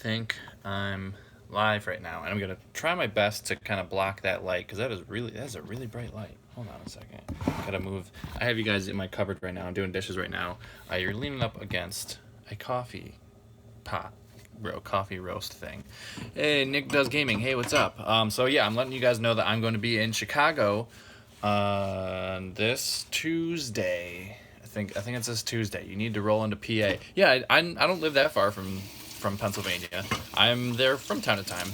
think I'm live right now, and I'm gonna try my best to kind of block that light because that's a really bright light. Hold on a second. Gotta move. I have you guys in my cupboard right now. I'm doing dishes right now. You're leaning up against a coffee pot, coffee roast thing. Hey, Nick does gaming. Hey, what's up? So yeah, I'm letting you guys know that I'm going to be in Chicago this Tuesday. I think it says Tuesday. You need to roll into PA. Yeah, I don't live that far from Pennsylvania. I'm there from time to time.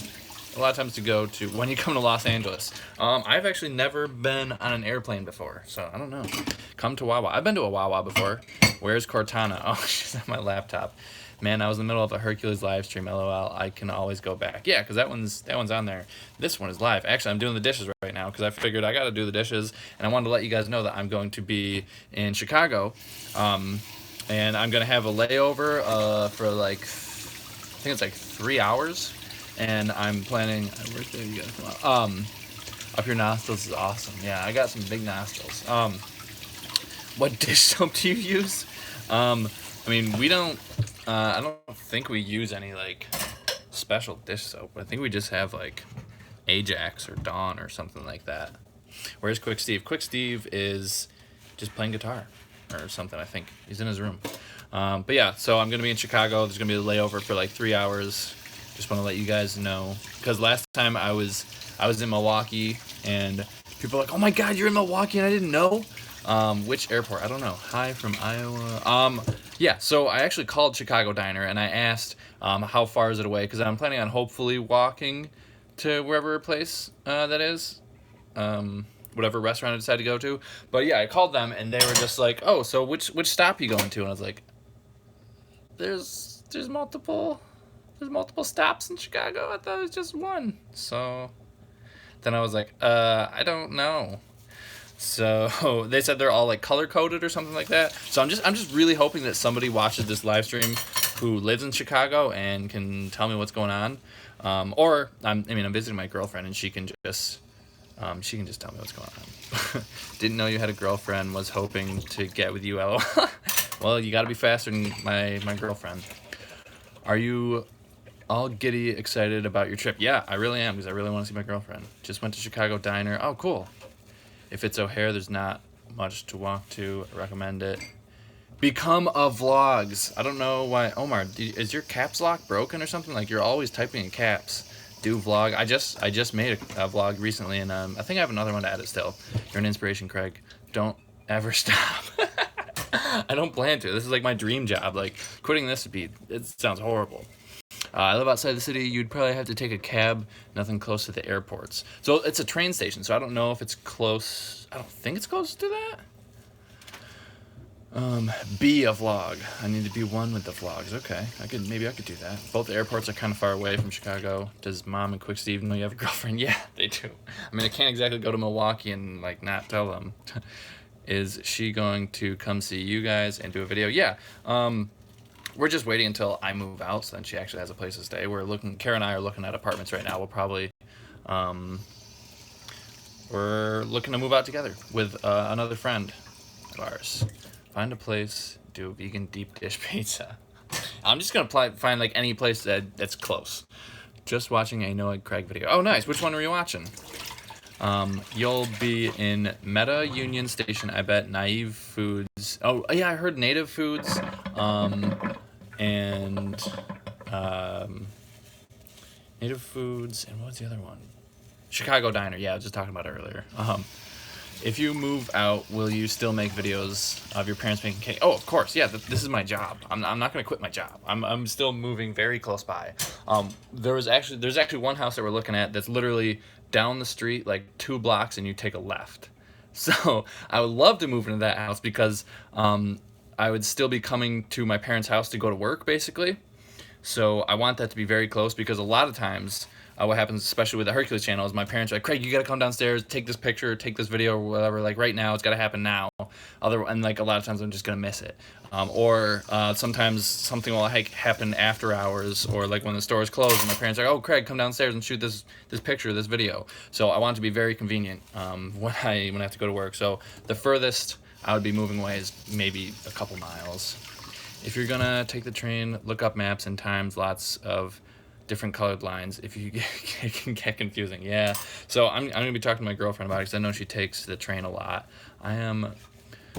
A lot of times to go to when you come to Los Angeles. I've actually never been on an airplane before, so I don't know. Come to Wawa. I've been to a Wawa before. Where's Cortana? Oh, she's on my laptop. Man, I was in the middle of a Hercules live stream. LOL. I can always go back. Yeah, because that one's on there. This one is live. Actually, I'm doing the dishes right now because I figured I got to do the dishes, and I wanted to let you guys know that I'm going to be in Chicago, and I'm gonna have a layover for like I think it's like 3 hours, and I'm planning. Where's there? You gotta come out. Up your nostrils is awesome. Yeah, I got some big nostrils. What dish soap do you use? I mean, we don't. I don't think we use any like special dish soap. I think we just have like Ajax or Dawn or something like that. Where's Quick Steve? Quick Steve is just playing guitar or something. I think he's in his room. But yeah, so I'm gonna be in Chicago. There's gonna be a layover for like 3 hours. Just want to let you guys know because last time I was in Milwaukee and people were like, "Oh my God, you're in Milwaukee," and I didn't know. Which airport? I don't know. Hi from Iowa. Yeah, so I actually called Chicago Diner and I asked how far is it away because I'm planning on hopefully walking to wherever place that is. Whatever restaurant I decide to go to. But yeah, I called them and they were just like, "Oh, so which stop you going to?" And I was like, "There's multiple stops in Chicago. I thought it was just one." So then I was like, I don't know. So they said they're all like color coded or something like that. So I'm just really hoping that somebody watches this live stream who lives in Chicago and can tell me what's going on. Or I'm visiting my girlfriend and she can just tell me what's going on. Didn't know you had a girlfriend. Was hoping to get with you. LOL. Well, you got to be faster than my girlfriend. Are you all giddy excited about your trip? Yeah, I really am because I really want to see my girlfriend. Just went to Chicago Diner. Oh, cool. If it's O'Hare, there's not much to walk to. I recommend it. Become a vlogs. I don't know why. Omar, is your caps lock broken or something? Like you're always typing in caps. Do vlog. I just made a vlog recently, and I think I have another one to edit still. You're an inspiration, Craig. Don't ever stop. I don't plan to. This is like my dream job. Like quitting this it sounds horrible. I live outside the city. You'd probably have to take a cab. Nothing close to the airports. So it's a train station. So I don't know if it's close. I don't think it's close to that. Be a vlog. I need to be one with the vlogs. Okay, maybe I could do that. Both the airports are kind of far away from Chicago. Does Mom and Quick Steve know you have a girlfriend? Yeah, they do. I mean, I can't exactly go to Milwaukee and like not tell them. Is she going to come see you guys and do a video? Yeah. We're just waiting until I move out, so then she actually has a place to stay. Kara and I are looking at apartments right now. We'll probably, we're looking to move out together with another friend of ours. Find a place, do a vegan deep dish pizza. I'm just gonna find like any place that's close. Just watching a Noah Craig video. Oh, nice. Which one were you watching? You'll be in Meta Union Station. I bet Naive Foods. Oh yeah, I heard Native Foods. And Native Foods, and what's the other one? Chicago Diner. Yeah, I was just talking about it earlier. If you move out, will you still make videos of your parents making cake? Oh, of course. Yeah, this is my job. I'm not gonna quit my job. I'm still moving very close by. There's actually one house that we're looking at that's literally down the street, like 2 blocks, and you take a left. So I would love to move into that house because I would still be coming to my parents' house to go to work, basically. So I want that to be very close because a lot of times what happens, especially with the Hercules channel, is my parents are like, "Craig, you gotta come downstairs, take this picture, take this video, or whatever. Like right now, it's gotta happen now." And like a lot of times, I'm just gonna miss it. Or sometimes something will happen after hours, or like when the store is closed, and my parents are like, "Oh, Craig, come downstairs and shoot this picture, this video." So I want it to be very convenient when I have to go to work. So the furthest I would be moving away is maybe a couple miles. If you're gonna take the train, look up maps and times. Lots of different colored lines. If you it can get confusing. Yeah. So I'm gonna be talking to my girlfriend about it because I know she takes the train a lot. I am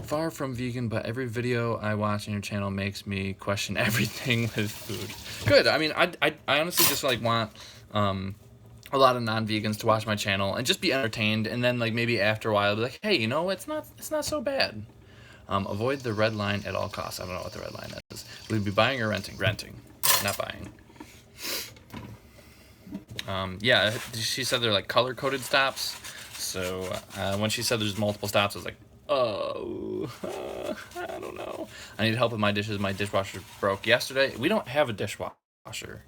far from vegan, but every video I watch on your channel makes me question everything with food. Good. I mean, I honestly just like want a lot of non-vegans to watch my channel and just be entertained, and then like maybe after a while be like, hey, you know, it's not so bad. Avoid the red line at all costs. I don't know what the red line is. Will you be buying or renting? Renting, not buying. Yeah, she said they're like color-coded stops. So when she said there's multiple stops, I was like, oh, I don't know. I need help with my dishes. My dishwasher broke yesterday. We don't have a dishwasher.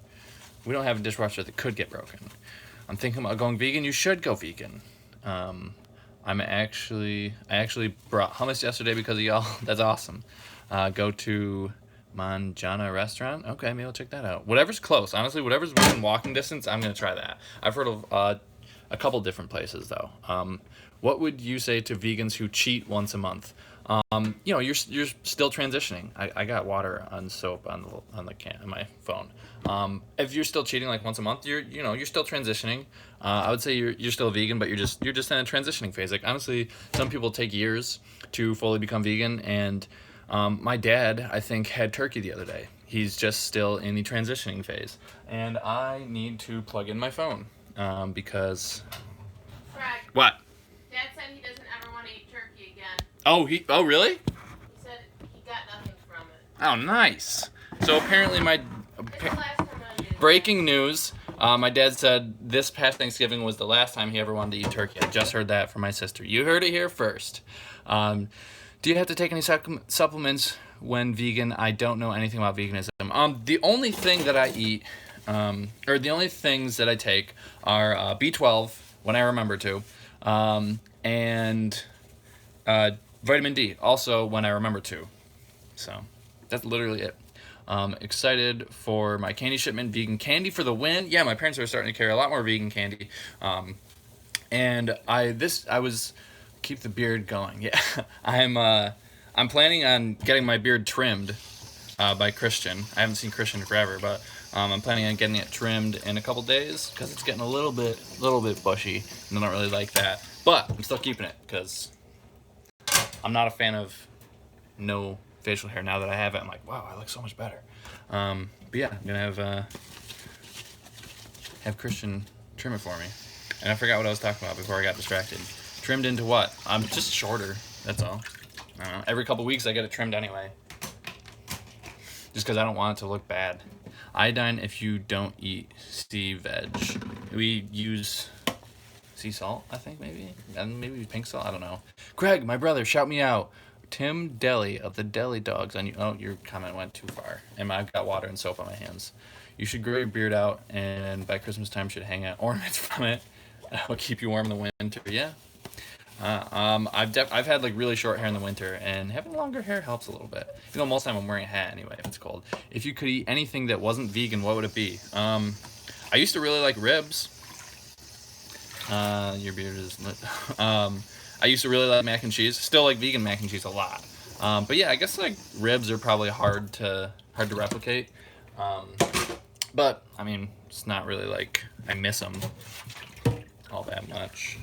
We don't have a dishwasher that could get broken. I'm thinking about going vegan. You should go vegan. I actually brought hummus yesterday because of y'all. That's awesome. Go to Manjana restaurant. Okay, maybe I'll check that out. Whatever's close. Honestly, whatever's within walking distance, I'm gonna try that. I've heard of a couple different places though. What would you say to vegans who cheat once a month? You know, you're still transitioning. I got water on soap on my phone. If you're still cheating like once a month, you're still transitioning. I would say you're still vegan, but you're just in a transitioning phase. Like honestly, some people take years to fully become vegan, and my dad, I think, had turkey the other day. He's just still in the transitioning phase, and I need to plug in my phone because. Correct. What? Dad said he doesn't ever want to eat turkey again. Oh really? He said he got nothing from it. Oh, nice. So apparently It's the last time I did. breaking news. My dad said this past Thanksgiving was the last time he ever wanted to eat turkey. I just heard that from my sister. You heard it here first. Do you have to take any supplements when vegan? I don't know anything about veganism. The only thing that I eat, or the only things that I take are B12 when I remember to, and vitamin D also when I remember to. So that's literally it. Excited for my candy shipment. Vegan candy for the win. Yeah, my parents are starting to carry a lot more vegan candy. And I was keep the beard going. Yeah, I'm planning on getting my beard trimmed by Christian. I haven't seen Christian forever, but I'm planning on getting it trimmed in a couple days because it's getting a little bit bushy, and I don't really like that. But I'm still keeping it because I'm not a fan of no facial hair. Now that I have it, I'm like, wow, I look so much better. But yeah, I'm gonna have Christian trim it for me. And I forgot what I was talking about before I got distracted. Trimmed into what? I'm just shorter. That's all. I don't know. Every couple weeks I get it trimmed anyway. Just because I don't want it to look bad. Iodine if you don't eat sea veg. We use sea salt, I think, maybe? And maybe pink salt? I don't know. Greg, my brother, shout me out. Tim Deli of the Deli Dogs. Oh, your comment went too far. And I've got water and soap on my hands. You should grow your beard out, and by Christmas time should hang out ornaments from it. That will keep you warm in the winter. Yeah. I've had like really short hair in the winter, and having longer hair helps a little bit. You know, most of the time I'm wearing a hat anyway if it's cold. If you could eat anything that wasn't vegan, what would it be? I used to really like ribs. Your beard is lit. I used to really like mac and cheese. Still like vegan mac and cheese a lot. But yeah, I guess like ribs are probably hard to replicate. But I mean, it's not really like I miss them all that much,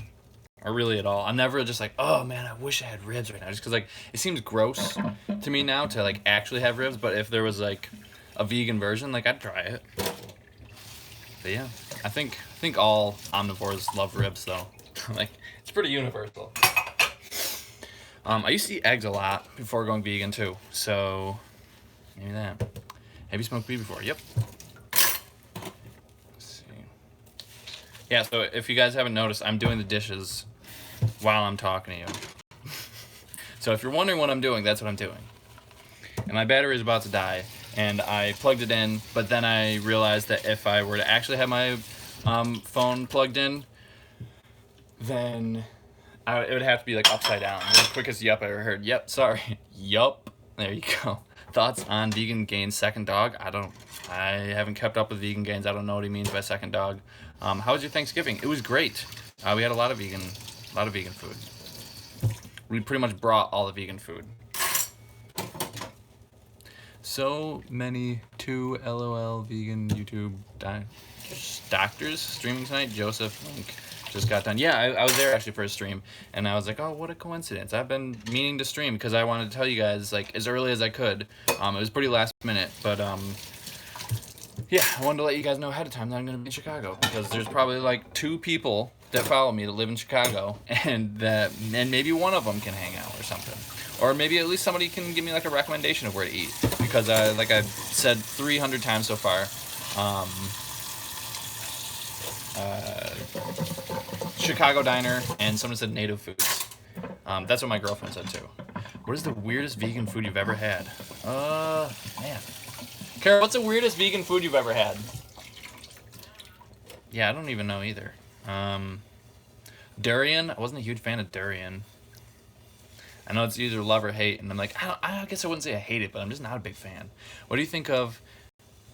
or really at all. I'm never just like, oh man, I wish I had ribs right now, just because like it seems gross to me now to like actually have ribs. But if there was like a vegan version, like I'd try it. But yeah, I think all omnivores love ribs though. Like it's pretty universal. I used to eat eggs a lot before going vegan too, so maybe that. Have you smoked weed before? Yep. Yeah, so if you guys haven't noticed, I'm doing the dishes while I'm talking to you. So if you're wondering what I'm doing, that's what I'm doing. And my battery is about to die, and I plugged it in, but then I realized that if I were to actually have my phone plugged in, then it would have to be like upside down. The quickest yup I ever heard. Yep, sorry. Yup. There you go. Thoughts on Vegan Gains' second dog? I haven't kept up with Vegan Gains. I don't know what he means by second dog. How was your Thanksgiving? It was great. We had a lot of vegan food. We pretty much brought all the vegan food. So many 2 LOL vegan YouTube doctors streaming tonight. Joseph Link just got done. Yeah, I was there actually for a stream, and I was like, oh, what a coincidence. I've been meaning to stream because I wanted to tell you guys like as early as I could. It was pretty last minute, but yeah, I wanted to let you guys know ahead of time that I'm going to be in Chicago because there's probably like 2 people that follow me that live in Chicago, and maybe one of them can hang out or something. Or maybe at least somebody can give me like a recommendation of where to eat. Because like I've said 300 times so far, Chicago Diner, and someone said Native Foods. That's what my girlfriend said too. What is the weirdest vegan food you've ever had? Man. Kara, what's the weirdest vegan food you've ever had? Yeah, I don't even know either. Durian. I wasn't a huge fan of durian. I know it's either love or hate, and I'm like, I guess I wouldn't say I hate it, but I'm just not a big fan. What do you think of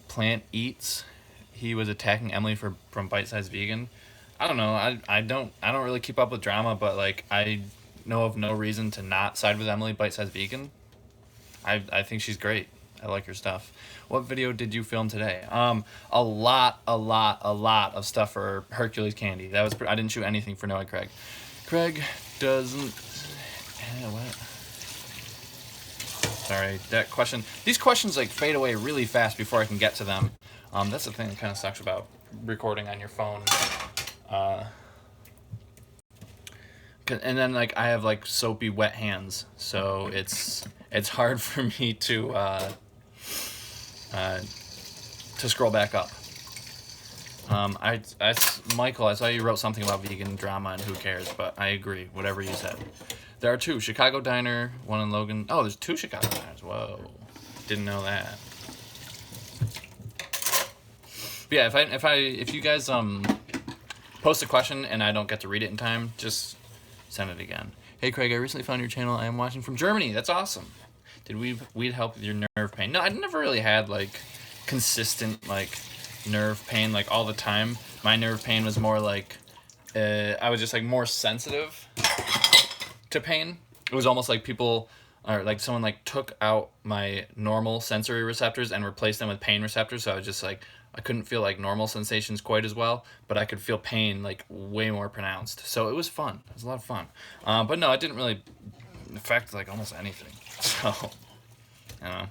Plant Eats? He was attacking Emily from Bite Size Vegan. I don't know. I don't really keep up with drama, but like I know of no reason to not side with Emily Bite Size Vegan. I think she's great. I like her stuff. What video did you film today? A lot of stuff for Hercules Candy. That was I didn't shoot anything for Noah Craig. Craig doesn't. What? Sorry, that question. These questions like fade away really fast before I can get to them. That's the thing that kind of sucks about recording on your phone. And then like I have like soapy wet hands, so it's hard for me to scroll back up. Michael, I saw you wrote something about vegan drama and who cares, but I agree, whatever you said. There are 2, Chicago Diner, one in Logan. Oh, there's 2 Chicago Diners. Whoa, didn't know that. But yeah, if you guys post a question and I don't get to read it in time, just send it again. Hey Craig, I recently found your channel. I am watching from Germany. That's awesome. Did we'd help with your nerve pain? No, I never really had like consistent like nerve pain like all the time. My nerve pain was more like I was just like more sensitive to pain. It was almost like people or like someone like took out my normal sensory receptors and replaced them with pain receptors. So I was just like I couldn't feel like normal sensations quite as well, but I could feel pain like way more pronounced. So it was fun. It was a lot of fun. But no, it didn't really affect like almost anything. So I don't know.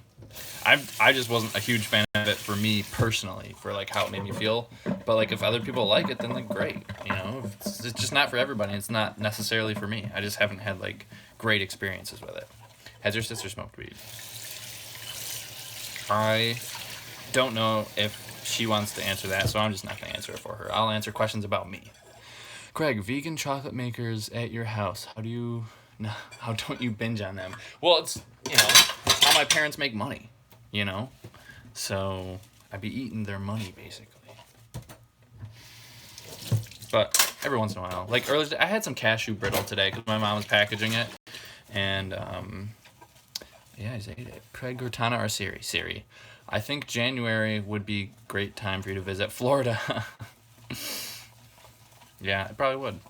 I just wasn't a huge fan of it for me personally, for like how it made me feel. But like if other people like it, then like great. You know, it's just not for everybody. It's not necessarily for me. I just haven't had like great experiences with it. Has your sister smoked weed? I don't know if she wants to answer that, so I'm just not going to answer it for her. I'll answer questions about me. Craig, vegan chocolate makers at your house. How don't you binge on them? Well, it's, how my parents make money, So I'd be eating their money, basically. But every once in a while. Like earlier, I had some cashew brittle today because my mom was packaging it. And, yeah, I just ate it. Craig, Cortana, or Siri? Siri. I think January would be a great time for you to visit Florida. Yeah, it probably would.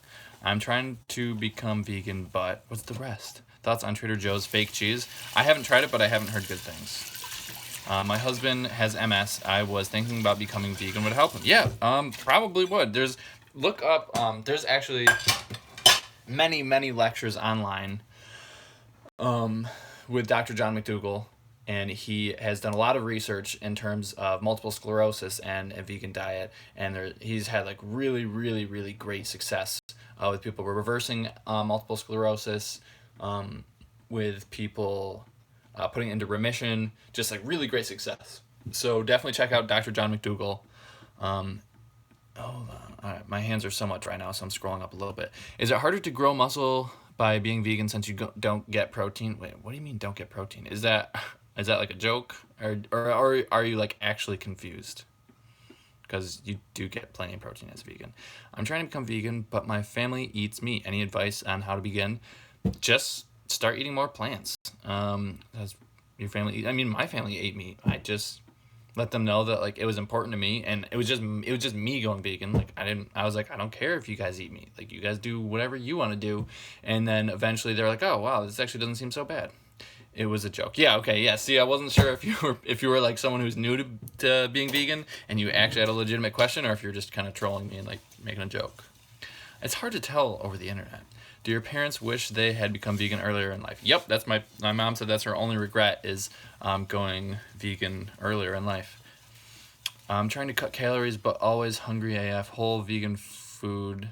I'm trying to become vegan, but what's the rest? Thoughts on Trader Joe's fake cheese? I haven't tried it, but I haven't heard good things. My husband has MS. I was thinking about becoming vegan. Would help him. Yeah, probably would. There's actually many lectures online with Dr. John McDougall. And he has done a lot of research in terms of multiple sclerosis and a vegan diet. And he's had like really great success with people reversing multiple sclerosis, with people putting it into remission, just like really great success. So definitely check out Dr. John McDougall. Hold on. All right, my hands are somewhat dry now, so I'm scrolling up a little bit. Is it harder to grow muscle by being vegan since you don't get protein? Wait, what do you mean don't get protein? Is that like a joke, or are you like actually confused? Because you do get plenty of protein as a vegan. I'm trying to become vegan, but my family eats meat. Any advice on how to begin? Just start eating more plants. As your family my family ate meat. I just let them know that like it was important to me, and it was just me going vegan. Like I was like, I don't care if you guys eat meat. Like you guys do whatever you want to do. And then eventually they're like, oh wow, this actually doesn't seem so bad. It was a joke. Yeah, okay, yeah. See, I wasn't sure if you were like someone who's new to being vegan and you actually had a legitimate question, or if you're just kind of trolling me and like making a joke. It's hard to tell over the internet. Do your parents wish they had become vegan earlier in life? Yep, that's my mom said that's her only regret is going vegan earlier in life. I'm trying to cut calories, but always hungry AF. Whole vegan food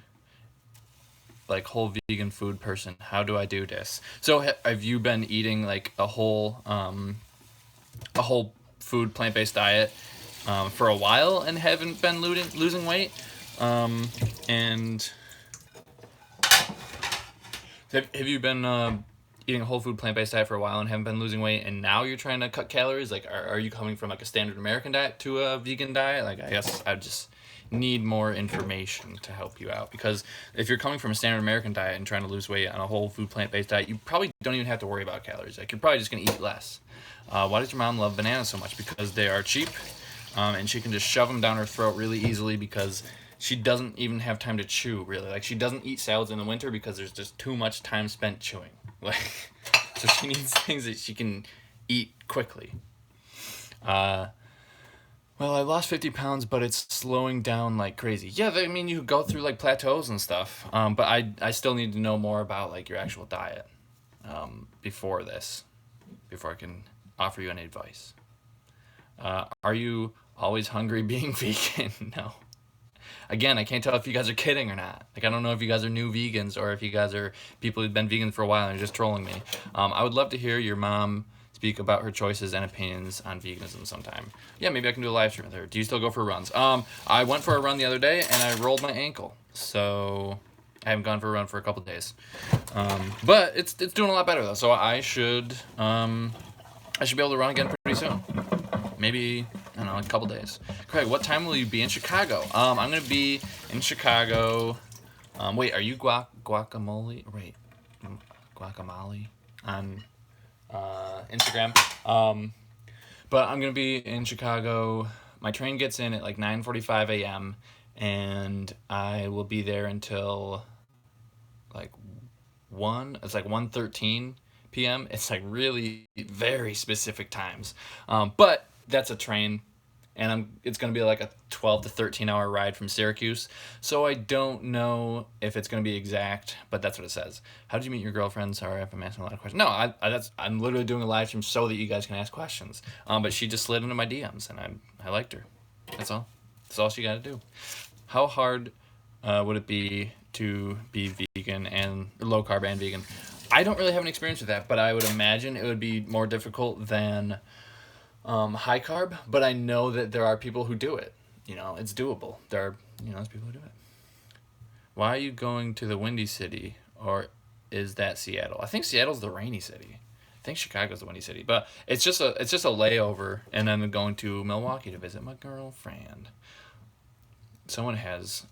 person. How do I do this? So have you been eating like a whole food plant-based diet for a while and haven't been losing weight? And have you been eating a whole food plant-based diet for a while and haven't been losing weight, and now you're trying to cut calories? Like, are you coming from like a standard American diet to a vegan diet? Like, I guess I just need more information to help you out, because if you're coming from a standard American diet and trying to lose weight on a whole food plant-based diet, you probably don't even have to worry about calories. Like, you're probably just going to eat less. Why does your mom love bananas so much? Because they are cheap, and she can just shove them down her throat really easily because she doesn't even have time to chew, really. Like, she doesn't eat salads in the winter because there's just too much time spent chewing. Like, so she needs things that she can eat quickly. Well, I lost 50 pounds, but it's slowing down like crazy. Yeah, I mean, you go through like plateaus and stuff. But I still need to know more about like your actual diet before I can offer you any advice. Are you always hungry being vegan? No. Again, I can't tell if you guys are kidding or not. Like, I don't know if you guys are new vegans or if you guys are people who've been vegan for a while and are just trolling me. I would love to hear your mom speak about her choices and opinions on veganism sometime. Yeah, maybe I can do a live stream with her. Do you still go for runs? I went for a run the other day and I rolled my ankle, so I haven't gone for a run for a couple days. But it's doing a lot better though, so I should be able to run again pretty soon. Maybe, I don't know, a couple days. Craig, what time will you be in Chicago? I'm gonna be in Chicago. Wait, are you guacamole? Wait, guacamole on Instagram. But I'm gonna be in Chicago. My train gets in at like 9:45 a.m. and I will be there until like 1. It's like 1:13 p.m. It's like really very specific times. But that's a train, and it's gonna be like a 12 to 13 hour ride from Syracuse. So I don't know if it's gonna be exact, but that's what it says. How did you meet your girlfriend? Sorry if I'm asking a lot of questions. No, I'm literally doing a live stream so that you guys can ask questions. But she just slid into my DMs, and I liked her. That's all. That's all she got to do. How hard would it be to be vegan and low carb and vegan? I don't really have an experience with that, but I would imagine it would be more difficult than high carb. But I know that there are people who do it. You know, it's doable. There's people who do it. Why are you going to the Windy City, or is that Seattle? I think Seattle's the rainy city. I think Chicago's the Windy City, but it's just a layover, and then going to Milwaukee to visit my girlfriend. Someone has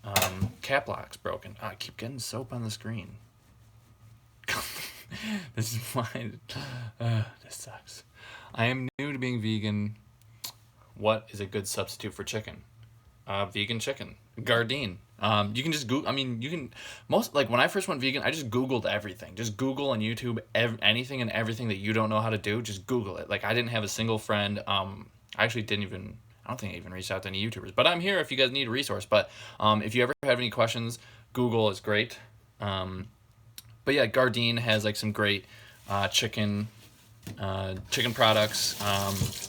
cap locks broken. I keep getting soap on the screen. This is why. This sucks. I am new to being vegan. What is a good substitute for chicken? Vegan chicken. Gardein. You can just Google. I mean, you can when I first went vegan, I just Googled everything. Just Google on YouTube anything and everything that you don't know how to do. Just Google it. Like, I didn't have a single friend. I actually didn't even. I don't think I even reached out to any YouTubers. But I'm here if you guys need a resource. But if you ever have any questions, Google is great. But yeah, Gardein has like some great chicken products.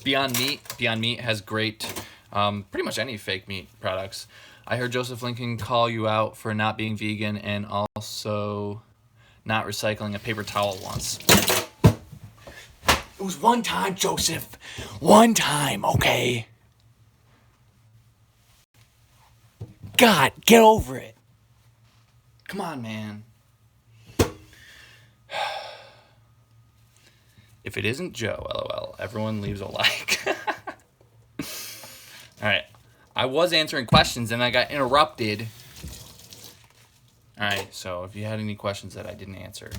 Beyond Meat has great, pretty much any fake meat products. I heard Joseph Lincoln call you out for not being vegan and also not recycling a paper towel once. It was one time, Joseph. One time, okay? God, get over it. Come on, man. If it isn't Joe, LOL, everyone leaves a like. Alright. I was answering questions and I got interrupted. Alright, so if you had any questions that I didn't answer,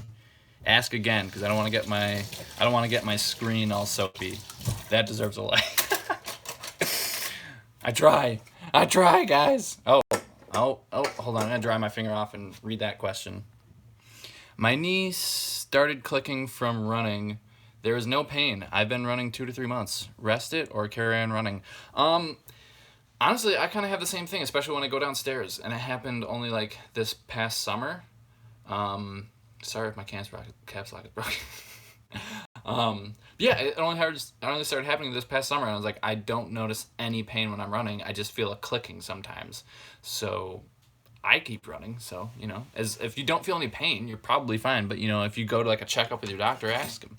ask again, because I don't want to get my screen all soapy. That deserves a like. I try, guys. Oh, hold on. I'm gonna dry my finger off and read that question. My knee started clicking from running There is no pain. I've been running 2 to 3 months. Rest it or carry on running. Honestly, I kind of have the same thing, especially when I go downstairs, and it happened only like this past summer. Sorry if my caps lock is broken. Yeah, it only started happening this past summer, and I was like, I don't notice any pain when I'm running. I just feel a clicking sometimes. So I keep running. So, as if you don't feel any pain, you're probably fine. But, if you go to like a checkup with your doctor, ask him.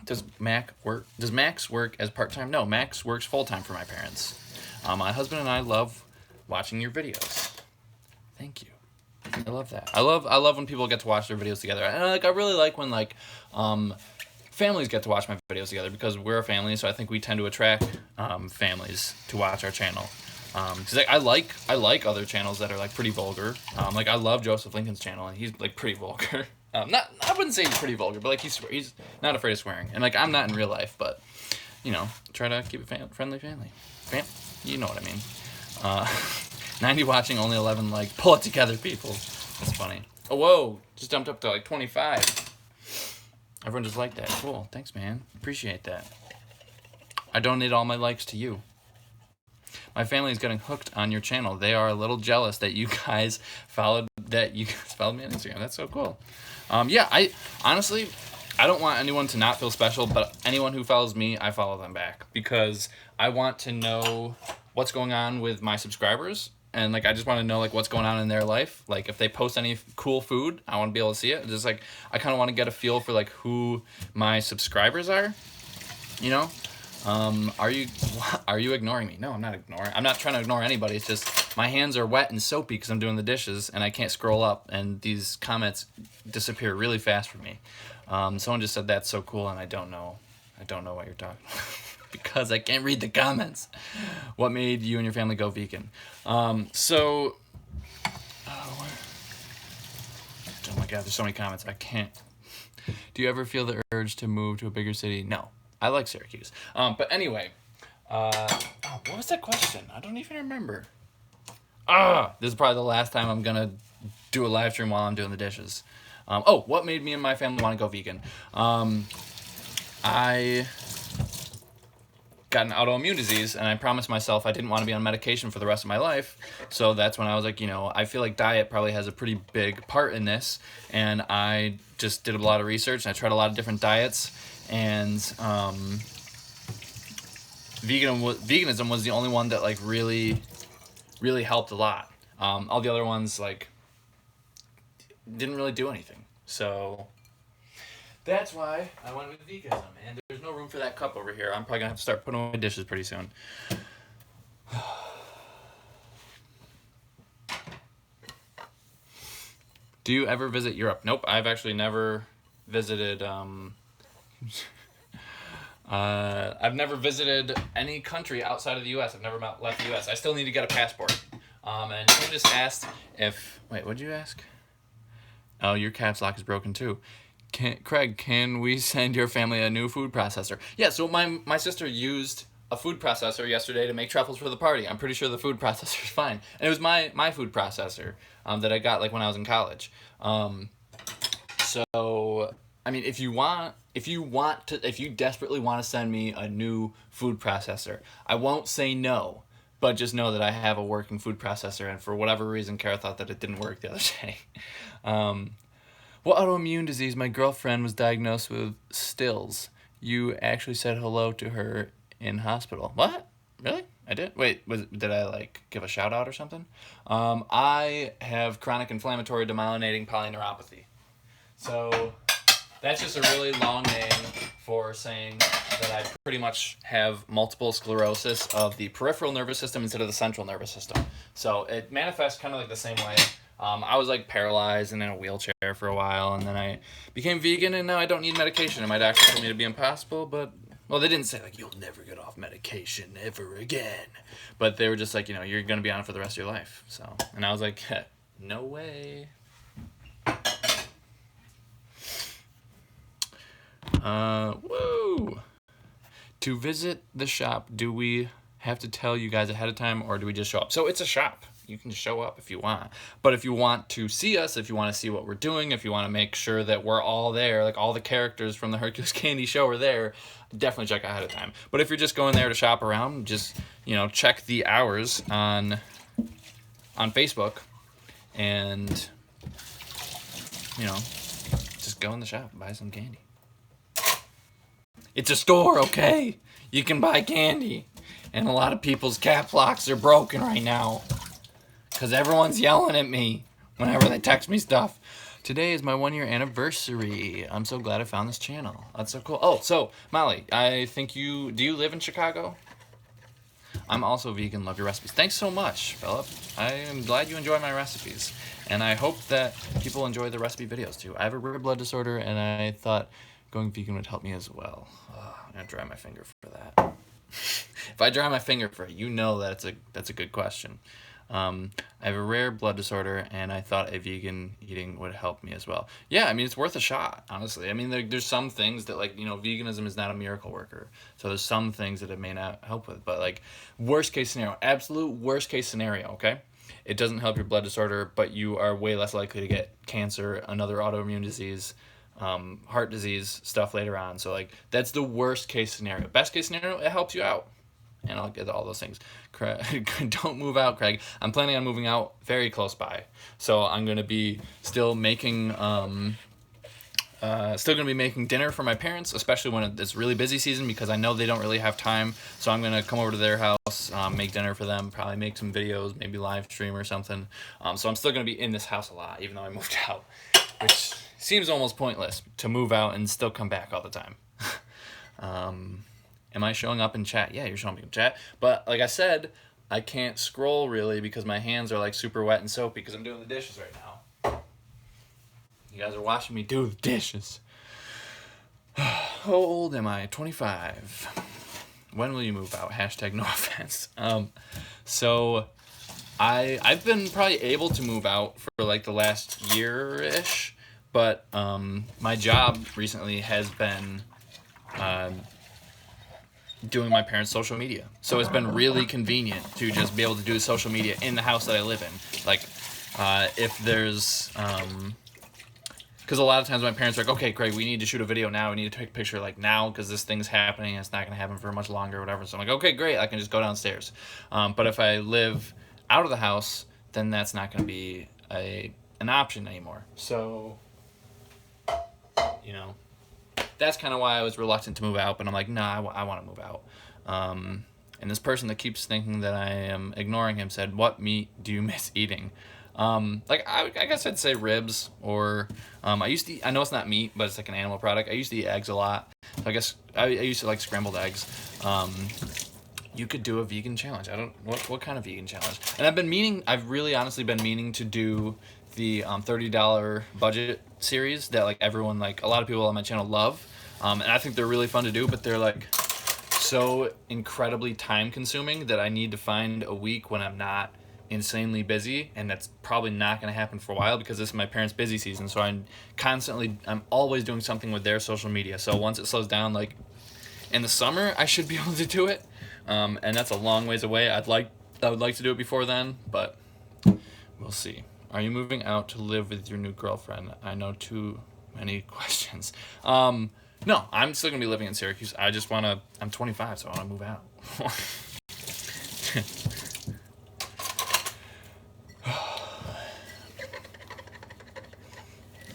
Does Max work as part-time? No, Max works full-time for my parents. My husband and I love watching your videos. Thank you. I love that. I love when people get to watch their videos together. And I really like when families get to watch my videos together, because we're a family, so I think we tend to attract families to watch our channel. Cause I like other channels that are like pretty vulgar. I love Joseph Lincoln's channel, and he's like pretty vulgar. I wouldn't say he's pretty vulgar, but like he's not afraid of swearing, and like I'm not in real life, but try to keep it friendly family. You know what I mean. 90 watching, only 11 like. Pull it together, people. That's funny. Oh, whoa, just jumped up to like 25. Everyone just liked that. Cool. Thanks, man. Appreciate that. I donate all my likes to you. My family is getting hooked on your channel. They are a little jealous that you guys followed me on Instagram. That's so cool. Yeah, I honestly, I don't want anyone to not feel special, but anyone who follows me, I follow them back, because I want to know what's going on with my subscribers. And like, I just want to know like what's going on in their life. Like if they post any cool food, I want to be able to see it. Just like, I kind of want to get a feel for like who my subscribers are, Are you ignoring me? No, I'm not ignoring. I'm not trying to ignore anybody. It's just my hands are wet and soapy because I'm doing the dishes and I can't scroll up, and these comments disappear really fast for me. Someone just said that's so cool, and I don't know what you're talking about. Because I can't read the comments. What made you and your family go vegan? Oh my God, there's so many comments. I can't. Do you ever feel the urge to move to a bigger city? No, I like Syracuse. But anyway, what was that question? I don't even remember. This is probably the last time I'm gonna do a live stream while I'm doing the dishes. What made me and my family want to go vegan? I got an autoimmune disease, and I promised myself I didn't want to be on medication for the rest of my life. So that's when I was like, I feel like diet probably has a pretty big part in this. And I just did a lot of research, and I tried a lot of different diets. And veganism was the only one that like really, really helped a lot. All the other ones like didn't really do anything. So that's why I went with veganism, and there's no room for that cup over here. I'm probably gonna have to start putting away my dishes pretty soon. Do you ever visit Europe? Nope, I've actually never visited. I've never visited any country outside of the U.S. I've never left the U.S. I still need to get a passport. And someone just asked if. Wait, what'd you ask? Oh, your caps lock is broken too. Craig, can we send your family a new food processor? Yeah, so my sister used a food processor yesterday to make truffles for the party. I'm pretty sure the food processor is fine. And it was my food processor that I got like when I was in college. So I mean, if you desperately want to send me a new food processor, I won't say no. But just know that I have a working food processor, and for whatever reason, Kara thought that it didn't work the other day. What autoimmune disease? My girlfriend was diagnosed with Stills. You actually said hello to her in hospital. What? Really? I did? Wait, did I like give a shout out or something? I have chronic inflammatory demyelinating polyneuropathy. So that's just a really long name for saying that I pretty much have multiple sclerosis of the peripheral nervous system instead of the central nervous system. So it manifests kind of like the same way. I was like paralyzed and in a wheelchair for a while, and then I became vegan, and now I don't need medication. And my doctor told me it'd be impossible, but well, they didn't say like you'll never get off medication ever again, but they were just like, you're gonna be on it for the rest of your life. So, and I was like, no way. Woo! To visit the shop, do we have to tell you guys ahead of time, or do we just show up? So it's a shop. you can show up if you want. But if you want to see us, if you want to see what we're doing, if you want to make sure that we're all there, like all the characters from the Hercules Candy Show are there, definitely check ahead of time. But if you're just going there to shop around, just, check the hours on Facebook and, just go in the shop and buy some candy. It's a store, okay? You can buy candy. And a lot of people's cap locks are broken right now. Because everyone's yelling at me whenever they text me stuff. Today is my 1-year anniversary. I'm so glad I found this channel. That's so cool. Oh, so, Molly, do you live in Chicago? I'm also vegan, love your recipes. Thanks so much, Philip. I am glad you enjoy my recipes. And I hope that people enjoy the recipe videos too. I have a rare blood disorder, and I thought going vegan would help me as well. I'm going to dry my finger for that. If I dry my finger for it, that's a good question. I have a rare blood disorder, and I thought a vegan eating would help me as well. Yeah, I mean, it's worth a shot, honestly. I mean, there's some things that, veganism is not a miracle worker. So there's some things that it may not help with. But, worst case scenario, absolute worst case scenario, okay? It doesn't help your blood disorder, but you are way less likely to get cancer, another autoimmune disease, heart disease, stuff later on. So, that's the worst case scenario. Best case scenario, it helps you out. And I'll get all those things. Craig, don't move out, Craig. I'm planning on moving out very close by. So I'm going to be still making dinner for my parents, especially when it's really busy season, because I know they don't really have time. So I'm going to come over to their house, make dinner for them, probably make some videos, maybe live stream or something. So I'm still going to be in this house a lot, even though I moved out, which seems almost pointless to move out and still come back all the time. Am I showing up in chat? Yeah, you're showing up in chat. But like I said, I can't scroll really because my hands are super wet and soapy because I'm doing the dishes right now. You guys are watching me do the dishes. How old am I? 25. When will you move out? Hashtag no offense. So I've been probably able to move out for the last year-ish, but my job recently has been doing my parents' social media. So it's been really convenient to just be able to do social media in the house that I live in. If there's, because a lot of times my parents are like, okay, Craig, we need to shoot a video now. We need to take a picture now because this thing's happening and it's not going to happen for much longer or whatever. So I'm like, okay, great. I can just go downstairs. But if I live out of the house, then that's not going to be an option anymore. So, that's kind of why I was reluctant to move out, but I'm like, nah, I want to move out. And this person that keeps thinking that I am ignoring him said, what meat do you miss eating? I guess I'd say ribs, or I know it's not meat, but it's an animal product. I used to eat eggs a lot. So I guess I used to like scrambled eggs. You could do a vegan challenge. What kind of vegan challenge? And I've really honestly been meaning to do the $30 budget series that everyone, a lot of people on my channel love. And I think they're really fun to do, but they're so incredibly time consuming that I need to find a week when I'm not insanely busy, and that's probably not going to happen for a while because this is my parents' busy season. So I'm always doing something with their social media. So once it slows down, in the summer, I should be able to do it. And that's a long ways away. I would like to do it before then, but we'll see. Are you moving out to live with your new girlfriend? I know too many questions. No, I'm still going to be living in Syracuse. I'm 25, so I want to move out.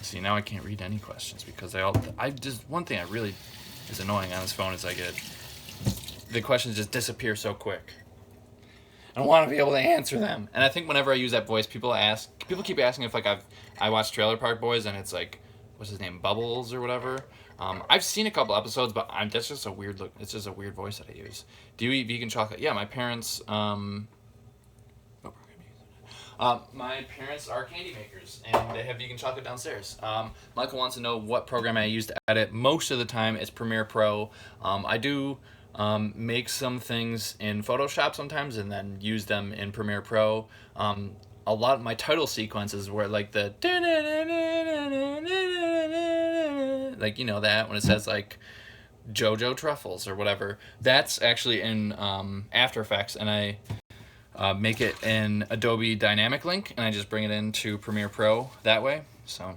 See, now I can't read any questions because one thing I really is annoying on this phone is the questions just disappear so quick. I want to be able to answer them. And I think whenever I use that voice, people keep asking if I watch Trailer Park Boys and it's what's his name, Bubbles or whatever. I've seen a couple episodes, but that's just a weird look. It's just a weird voice that I use. Do you eat vegan chocolate? Yeah, my parents. My parents are candy makers, and they have vegan chocolate downstairs. Michael wants to know what program I use to edit. Most of the time, it's Premiere Pro. I do make some things in Photoshop sometimes, and then use them in Premiere Pro. A lot of my title sequences where the that when it says JoJo Truffles or whatever, that's actually in After Effects, and make it an Adobe Dynamic Link, and I just bring it into Premiere Pro that way. So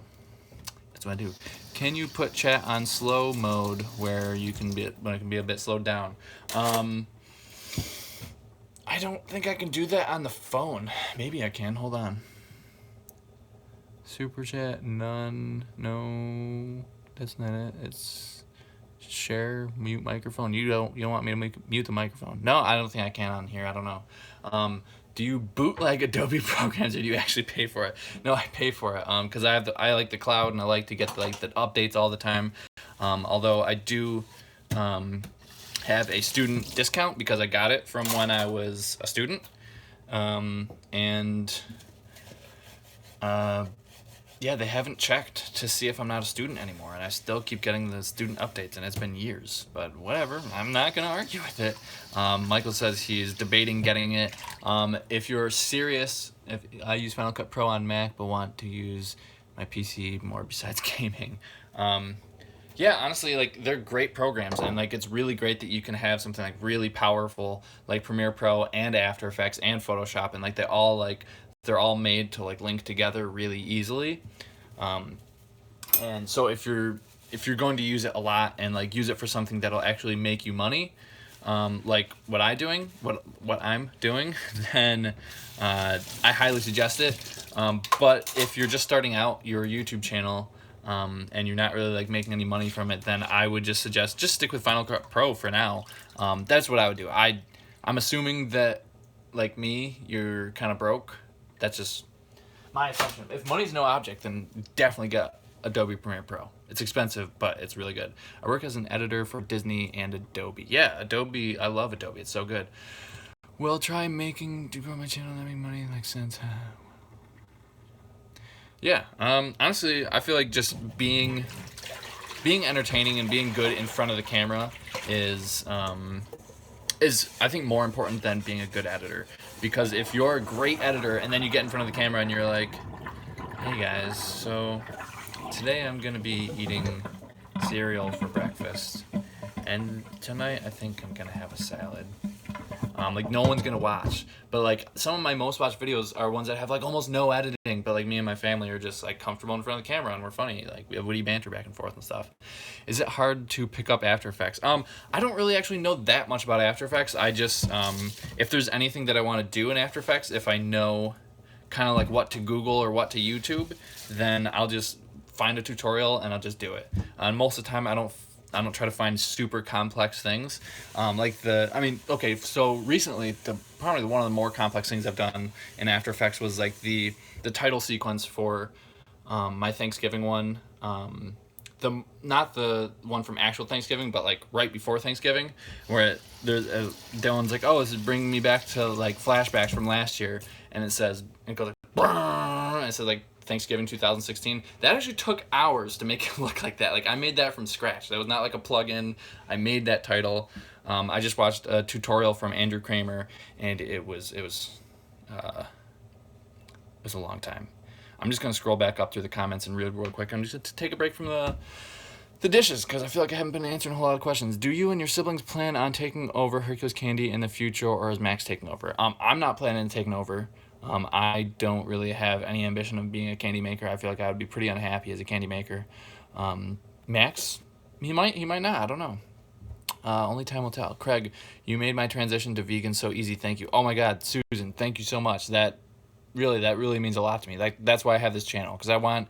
that's what I do. Can you put chat on slow mode where it can be a bit slowed down? I don't think I can do that on the phone. Maybe I can. Hold on. Super chat, none, no, that's not it. It's share, mute microphone. You don't want me to mute the microphone? No, I don't think I can on here. I don't know. Do you bootleg Adobe programs, or do you actually pay for it? No, I pay for it. Because I like the cloud, and I like to get the updates all the time. Although I do have a student discount because I got it from when I was a student, yeah, they haven't checked to see if I'm not a student anymore, and I still keep getting the student updates, and it's been years. But whatever, I'm not gonna argue with it. Michael says he's debating getting it. If you're serious, if I use Final Cut Pro on Mac but want to use my PC more besides gaming, yeah, honestly, like, they're great programs, and like, it's really great that you can have something like really powerful like Premiere Pro and After Effects and Photoshop, and like they're all made to like link together really easily. And so if you're going to use it a lot and like use it for something that'll actually make you money, like what I'm doing, then I highly suggest it. But if you're just starting out your YouTube channel, and you're not really like making any money from it, then I would just suggest stick with Final Cut Pro for now. That's what I would do. I'm assuming that, like me, you're kind of broke. That's just my assumption. If money's no object, then definitely get Adobe Premiere Pro. It's expensive, but it's really good. I work as an editor for Disney and Adobe. Yeah, Adobe, I love Adobe. It's so good. Well, try to grow my channel and make money like sense. Yeah, honestly, I feel like just being entertaining and being good in front of the camera is I think more important than being a good editor. Because if you're a great editor and then you get in front of the camera and you're like, hey guys, so today I'm gonna be eating cereal for breakfast, and tonight I think I'm gonna have a salad. Like, no one's gonna watch. But like, some of my most watched videos are ones that have like almost no editing, but like me and my family are just like comfortable in front of the camera and we're funny. Like, we have witty banter back and forth and stuff. Is it hard to pick up After Effects? I don't really actually know that much about After Effects. I just if there's anything that I want to do in After Effects, if I know kind of like what to Google or what to YouTube, then I'll just find a tutorial and I'll just do it. And most of the time I don't try to find super complex things. So recently, probably one of the more complex things I've done in After Effects was like the title sequence for my Thanksgiving one. Not the one from actual Thanksgiving, but like right before Thanksgiving, where Dylan's like, oh, this is bringing me back to like flashbacks from last year, and it goes like, and it says like Thanksgiving 2016. That actually took hours to make it look like that. Like, I made that from scratch. That was not like a plug-in. I made that title. I just watched a tutorial from Andrew Kramer, and it was a long time. I'm just gonna scroll back up through the comments and read real quick. I'm just gonna take a break from the dishes, because I feel like I haven't been answering a whole lot of questions. Do you and your siblings plan on taking over Hercules Candy in the future, or is Max taking over? I'm not planning on taking over. I don't really have any ambition of being a candy maker. I feel like I would be pretty unhappy as a candy maker. Max, he might not. I don't know. Only time will tell. Craig, you made my transition to vegan so easy. Thank you. Oh my God, Susan, thank you so much. That really means a lot to me. Like, that's why I have this channel, because I want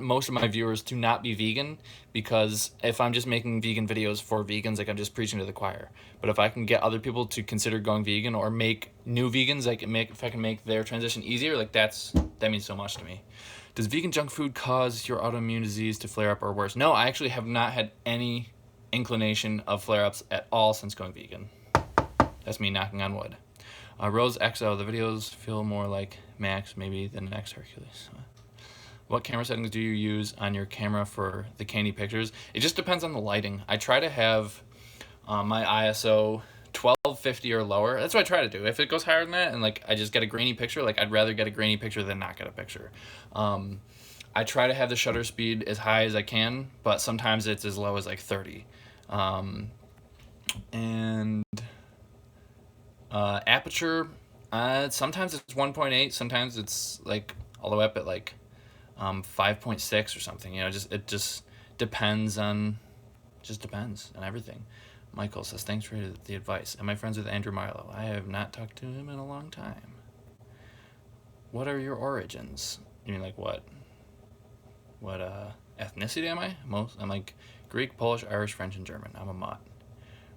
most of my viewers to not be vegan, because if I'm just making vegan videos for vegans, like, I'm just preaching to the choir. But if I can get other people to consider going vegan, or make new vegans, if I can make their transition easier, like, that means so much to me. Does vegan junk food cause your autoimmune disease to flare up or worse? No, I actually have not had any inclination of flare-ups at all since going vegan. That's me knocking on wood. Rose XO, the videos feel more like Max maybe than the next Hercules. What camera settings do you use on your camera for the candy pictures? It just depends on the lighting. I try to have my ISO 1250 or lower. That's what I try to do. If it goes higher than that and like I just get a grainy picture, like, I'd rather get a grainy picture than not get a picture. I try to have the shutter speed as high as I can, but sometimes it's as low as like 30. Aperture, Sometimes it's 1.8. Sometimes it's like all the way up at like 5.6 or something. You know, it just depends on everything. Michael says, thanks for the advice. Am I friends with Andrew Marlowe? I have not talked to him in a long time. What are your origins? You mean like what? What ethnicity am I? I'm like Greek, Polish, Irish, French, and German. I'm a mutt.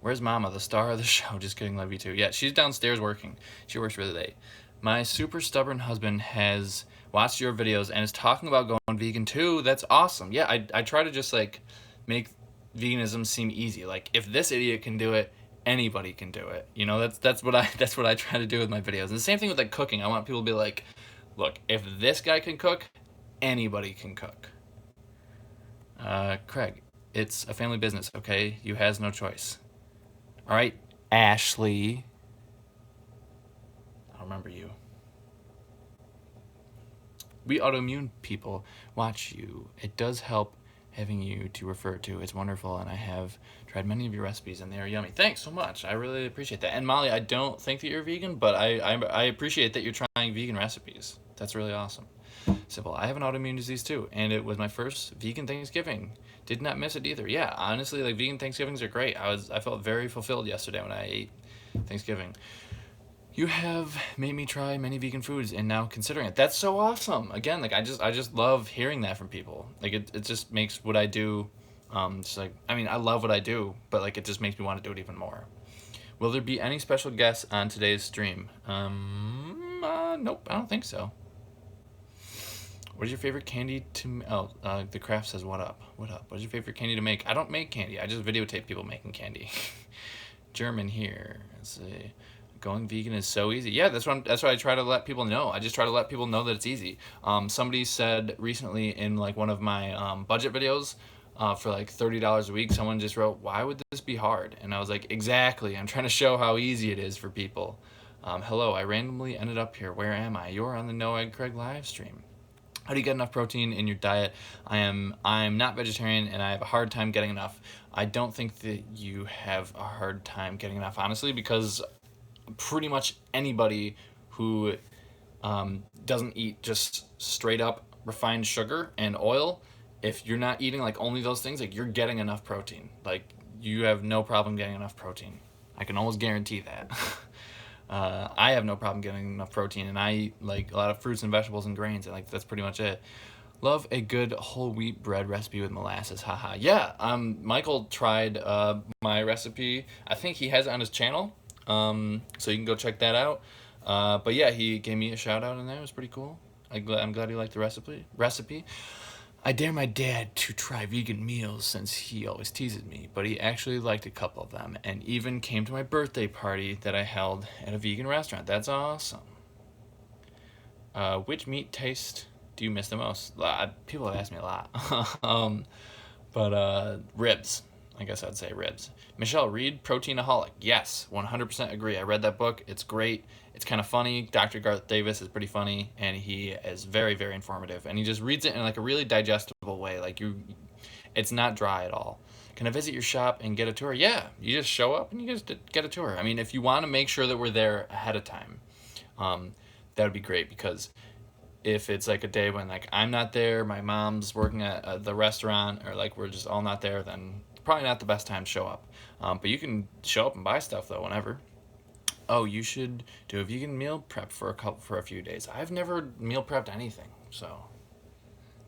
Where's Mama, the star of the show? Just kidding, love you too. Yeah, she's downstairs working. She works really late. My super stubborn husband has watched your videos and is talking about going vegan too. That's awesome. Yeah, I try to just like make veganism seem easy. Like if this idiot can do it, anybody can do it. You know, that's what I try to do with my videos. And the same thing with like cooking. I want people to be like, look, if this guy can cook, anybody can cook. Craig, it's a family business, okay? You has no choice. All right, Ashley. I remember you. We autoimmune people watch you. It does help having you to refer to. It's wonderful, and I have tried many of your recipes, and they are yummy. Thanks so much. I really appreciate that. And Molly, I don't think that you're vegan, but I appreciate that you're trying vegan recipes. That's really awesome. Simple. I have an autoimmune disease too, and it was my first vegan Thanksgiving. Did not miss it either. Yeah, honestly, like vegan Thanksgivings are great. I felt very fulfilled yesterday when I ate Thanksgiving. You have made me try many vegan foods and now considering it. That's so awesome. Again, like I just love hearing that from people. Like it just makes what I do just like I mean, I love what I do, but like it just makes me want to do it even more. Will there be any special guests on today's stream? Nope, I don't think so. What is your favorite candy to? The craft says, "What up? What up? What is your favorite candy to make?" I don't make candy. I just videotape people making candy. German here. Let's see. Going vegan is so easy. Yeah, that's what I try to let people know. I just try to let people know that it's easy. Somebody said recently in like one of my budget videos for like $30 a week, someone just wrote, "Why would this be hard?" And I was like, exactly. I'm trying to show how easy it is for people. Hello, I randomly ended up here. Where am I? You're on the No Egg Craig live stream. How do you get enough protein in your diet? I'm not vegetarian and I have a hard time getting enough. I don't think that you have a hard time getting enough, honestly, because pretty much anybody who doesn't eat just straight up refined sugar and oil, if you're not eating like only those things, like you're getting enough protein. Like you have no problem getting enough protein. I can almost guarantee that. I have no problem getting enough protein, and I eat like a lot of fruits and vegetables and grains, and like that's pretty much it. Love a good whole wheat bread recipe with molasses. Haha. Yeah. Michael tried my recipe. I think he has it on his channel. So you can go check that out. But yeah, he gave me a shout out in there. It was pretty cool. I'm glad he liked the recipe. I dare my dad to try vegan meals since he always teases me, but he actually liked a couple of them and even came to my birthday party that I held at a vegan restaurant. That's awesome. Which meat taste do you miss the most? People have asked me a lot. But ribs. I guess I'd say ribs. Michelle Reed, Proteinaholic. Yes, 100% agree. I read that book. It's great. It's kind of funny. Dr. Garth Davis is pretty funny, and he is very, very informative. And he just reads it in like a really digestible way. Like it's not dry at all. Can I visit your shop and get a tour? Yeah, you just show up and you just get a tour. I mean, if you want to make sure that we're there ahead of time, that would be great because if it's like a day when like I'm not there, my mom's working at the restaurant, or like we're just all not there, then probably not the best time to show up. But you can show up and buy stuff though whenever. Oh, you should do a vegan meal prep for a few days. I've never meal prepped anything, so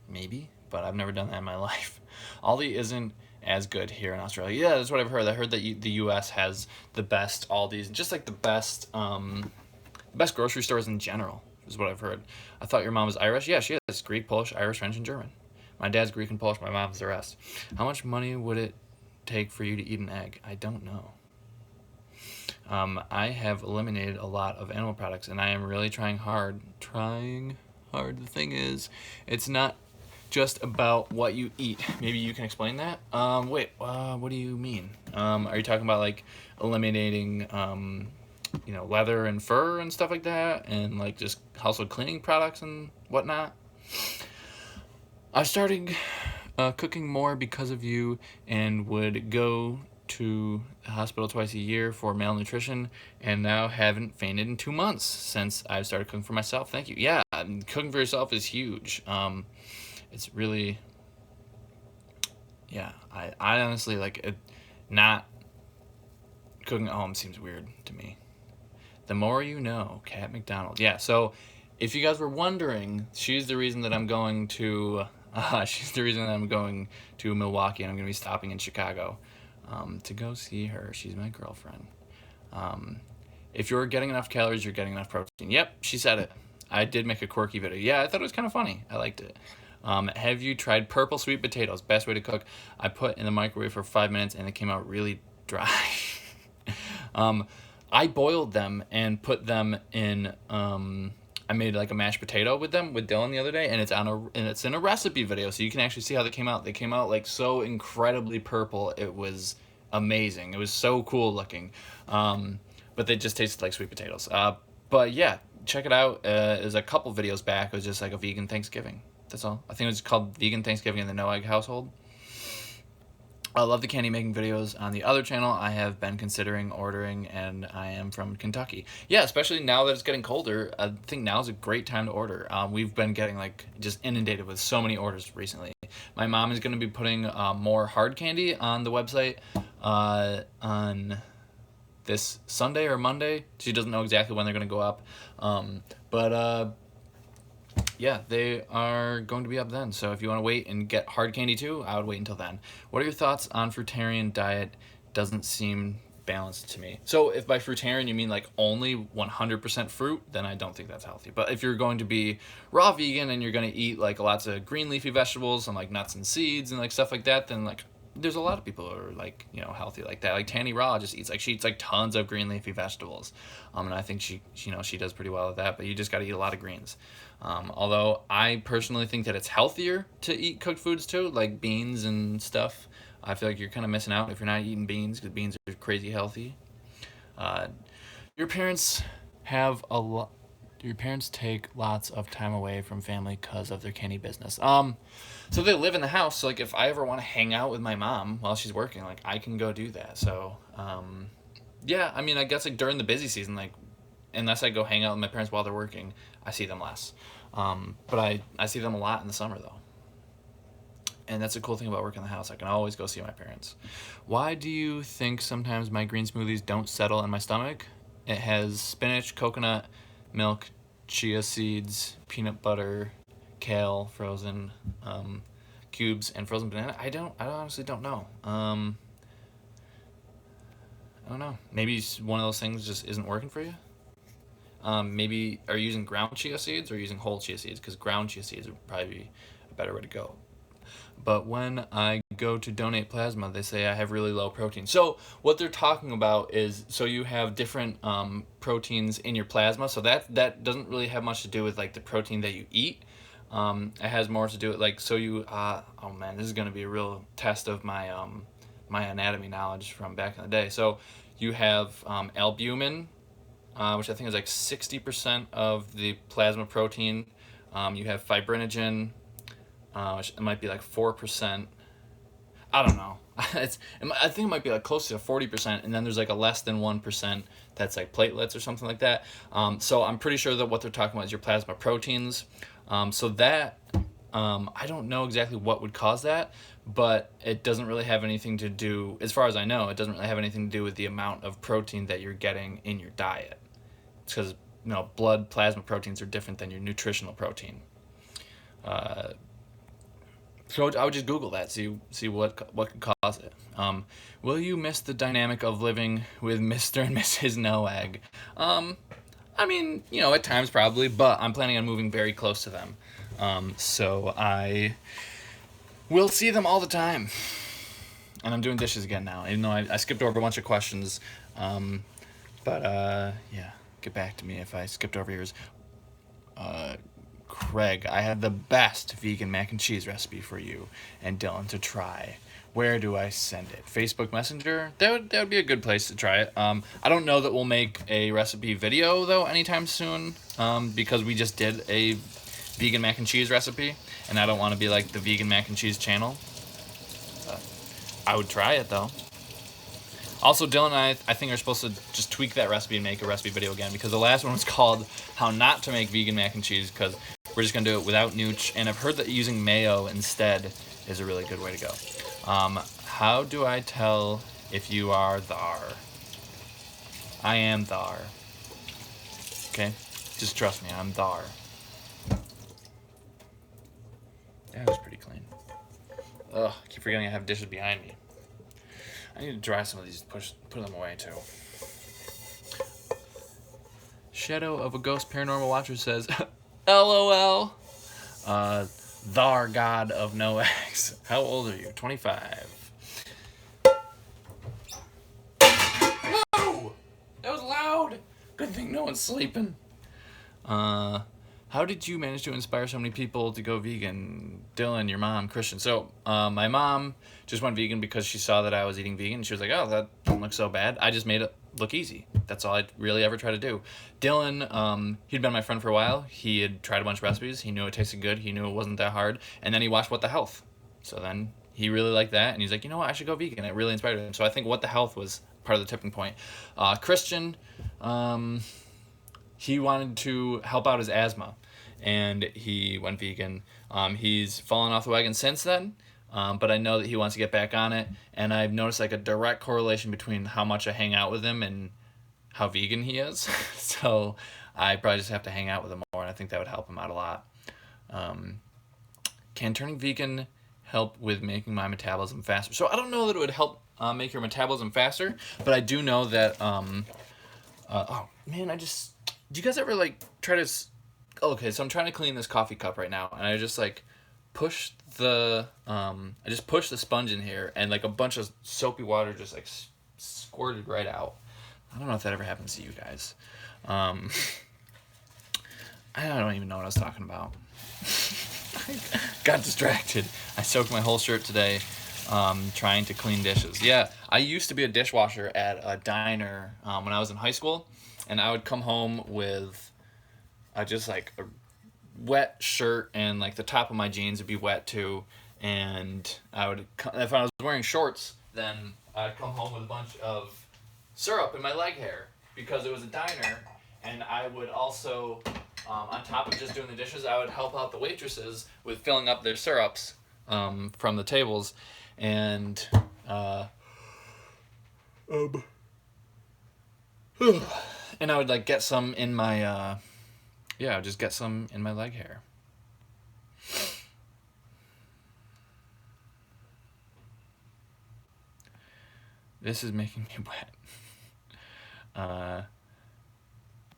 maybe, but I've never done that in my life. Aldi isn't as good here in Australia. Yeah, that's what I've heard. I heard that the U.S. has the best Aldi's, just like the best grocery stores in general, is what I've heard. I thought your mom was Irish. Yeah, she is. Greek, Polish, Irish, French, and German. My dad's Greek and Polish. My mom's the rest. How much money would it take for you to eat an egg? I don't know. I have eliminated a lot of animal products, and I am really trying hard. The thing is, it's not just about what you eat. Maybe you can explain that? What do you mean? Are you talking about like eliminating leather and fur and stuff like that, and like just household cleaning products and whatnot? I started cooking more because of you and would go to the hospital twice a year for malnutrition, and now haven't fainted in 2 months since I've started cooking for myself. Thank you. Yeah, cooking for yourself is huge. It's really, yeah. I honestly like it. Not cooking at home seems weird to me. The more you know, Kat McDonald. Yeah. So, if you guys were wondering, she's the reason that I'm going to. She's the reason that I'm going to Milwaukee, and I'm going to be stopping in Chicago to go see her. She's my girlfriend. If you're getting enough calories, you're getting enough protein. Yep, she said it. I did make a quirky video. Yeah, I thought it was kind of funny. I liked it. Have you tried purple sweet potatoes? Best way to cook. I put in the microwave for 5 minutes, and they came out really dry. I boiled them and put them in. I made like a mashed potato with them with Dylan the other day, and it's in a recipe video, so you can actually see how they came out. They came out like so incredibly purple. It was amazing. It was so cool looking, but they just tasted like sweet potatoes. But yeah, check it out. There's a couple videos back. It was just like a vegan Thanksgiving. That's all. I think it was called Vegan Thanksgiving in the No Egg Household. I love the candy making videos on the other channel. I have been considering ordering, and I am from Kentucky. Yeah, especially now that it's getting colder, I think now is a great time to order. We've been getting like just inundated with so many orders recently. My mom is going to be putting more hard candy on the website on this Sunday or Monday. She doesn't know exactly when they're going to go up, but yeah, they are going to be up then. So if you want to wait and get hard candy too, I would wait until then. What are your thoughts on fruitarian diet? Doesn't seem balanced to me. So if by fruitarian you mean like only 100% fruit, then I don't think that's healthy. But if you're going to be raw vegan and you're going to eat like lots of green leafy vegetables and like nuts and seeds and like stuff like that, then like there's a lot of people who are like, you know, healthy like that. Like Tanny Raw just eats she eats like tons of green leafy vegetables. And I think she does pretty well at that, but you just got to eat a lot of greens. Although I personally think that it's healthier to eat cooked foods too, like beans and stuff. I feel like you're kind of missing out if you're not eating beans, because beans are crazy healthy. Your parents have a lot. Your parents take lots of time away from family because of their candy business. So they live in the house. So like if I ever want to hang out with my mom while she's working, like I can go do that. So yeah, I mean, I guess like during the busy season, like unless I go hang out with my parents while they're working, I see them less. But I see them a lot in the summer though. And that's a cool thing about working in the house. I can always go see my parents. Why do you think sometimes my green smoothies don't settle in my stomach? It has spinach, coconut, milk, chia seeds, peanut butter, kale, frozen cubes, and frozen banana. I honestly don't know. I don't know. Maybe one of those things just isn't working for you. Maybe are you using ground chia seeds or using whole chia seeds? Because ground chia seeds would probably be a better way to go. But when I go to donate plasma, they say I have really low protein. So what they're talking about is, so you have different proteins in your plasma. So that doesn't really have much to do with like the protein that you eat. It has more to do with like, so you, oh man, this is going to be a real test of my my anatomy knowledge from back in the day. So you have albumin, which I think is like 60% of the plasma protein. You have fibrinogen, which it might be like 4%. I don't know. I think it might be like close to 40%, and then there's like a less than 1% that's like platelets or something like that. So I'm pretty sure that what they're talking about is your plasma proteins. So that I don't know exactly what would cause that, but it doesn't really have anything to do, as far as I know, it doesn't really have anything to do with the amount of protein that you're getting in your diet. It's because blood plasma proteins are different than your nutritional protein. So I would just Google that, see what could cause it. Will you miss the dynamic of living with Mr. and Mrs. No Egg? I mean, at times probably, but I'm planning on moving very close to them. So I will see them all the time. And I'm doing dishes again now, even though I skipped over a bunch of questions. But yeah, get back to me if I skipped over yours. Craig, I have the best vegan mac and cheese recipe for you and Dylan to try. Where do I send it? Facebook Messenger? That would be a good place to try it. I don't know that we'll make a recipe video, though, anytime soon, because we just did a vegan mac and cheese recipe, and I don't want to be like the vegan mac and cheese channel. I would try it, though. Also, Dylan and I think are supposed to just tweak that recipe and make a recipe video again, because the last one was called How Not to Make Vegan Mac and Cheese, because we're just going to do it without nooch, and I've heard that using mayo instead is a really good way to go. How do I tell if you are thar? I am thar. Okay? Just trust me, I'm thar. That was pretty clean. Ugh, I keep forgetting I have dishes behind me. I need to dry some of these, put them away too. Shadow of a Ghost Paranormal Watcher says, LOL. Thar God of No Eggs. How old are you? 25. No! That was loud! Good thing no one's sleeping. How did you manage to inspire so many people to go vegan? Dylan, your mom, Christian. So, my mom just went vegan because she saw that I was eating vegan. She was like, oh, that doesn't look so bad. I just made it look easy. That's all I really ever try to do. Dylan, he'd been my friend for a while. He had tried a bunch of recipes. He knew it tasted good. He knew it wasn't that hard. And then he watched What the Health. So then he really liked that. And he's like, you know what? I should go vegan. It really inspired him. So I think What the Health was part of the tipping point. Christian, he wanted to help out his asthma, and he went vegan. He's fallen off the wagon since then, but I know that he wants to get back on it, and I've noticed like a direct correlation between how much I hang out with him and how vegan he is. So I probably just have to hang out with him more, and I think that would help him out a lot. Can turning vegan help with making my metabolism faster? So I don't know that it would help make your metabolism faster, but I do know that, oh man, do you guys ever like try to, okay, so I'm trying to clean this coffee cup right now, and I just like push the sponge in here, and like a bunch of soapy water just like squirted right out. I don't know if that ever happens to you guys. I don't even know what I was talking about. Got distracted. I soaked my whole shirt today trying to clean dishes. Yeah, I used to be a dishwasher at a diner when I was in high school, and I would come home with just like a wet shirt, and like the top of my jeans would be wet too, and if I was wearing shorts, then I'd come home with a bunch of syrup in my leg hair because it was a diner, and I would also, on top of just doing the dishes, I would help out the waitresses with filling up their syrups from the tables, and and I would like get some in my just get some in my leg hair. This is making me wet.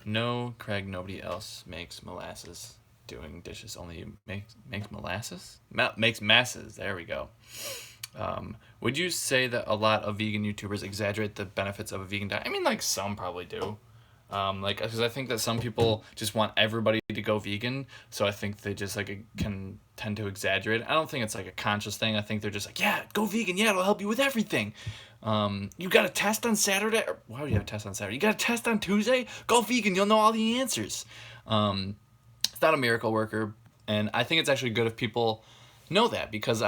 No, Craig, nobody else makes molasses doing dishes. Only you makes molasses? Makes masses. There we go. Would you say that a lot of vegan YouTubers exaggerate the benefits of a vegan diet? I mean, like, some probably do. Because I think that some people just want everybody to go vegan, so I think they just, like, can tend to exaggerate. I don't think it's, like, a conscious thing. I think they're just like, yeah, go vegan, yeah, it'll help you with everything. You got a test on Saturday? Or, why would you have a test on Saturday? You got a test on Tuesday? Go vegan, you'll know all the answers. It's not a miracle worker, and I think it's actually good if people know that, because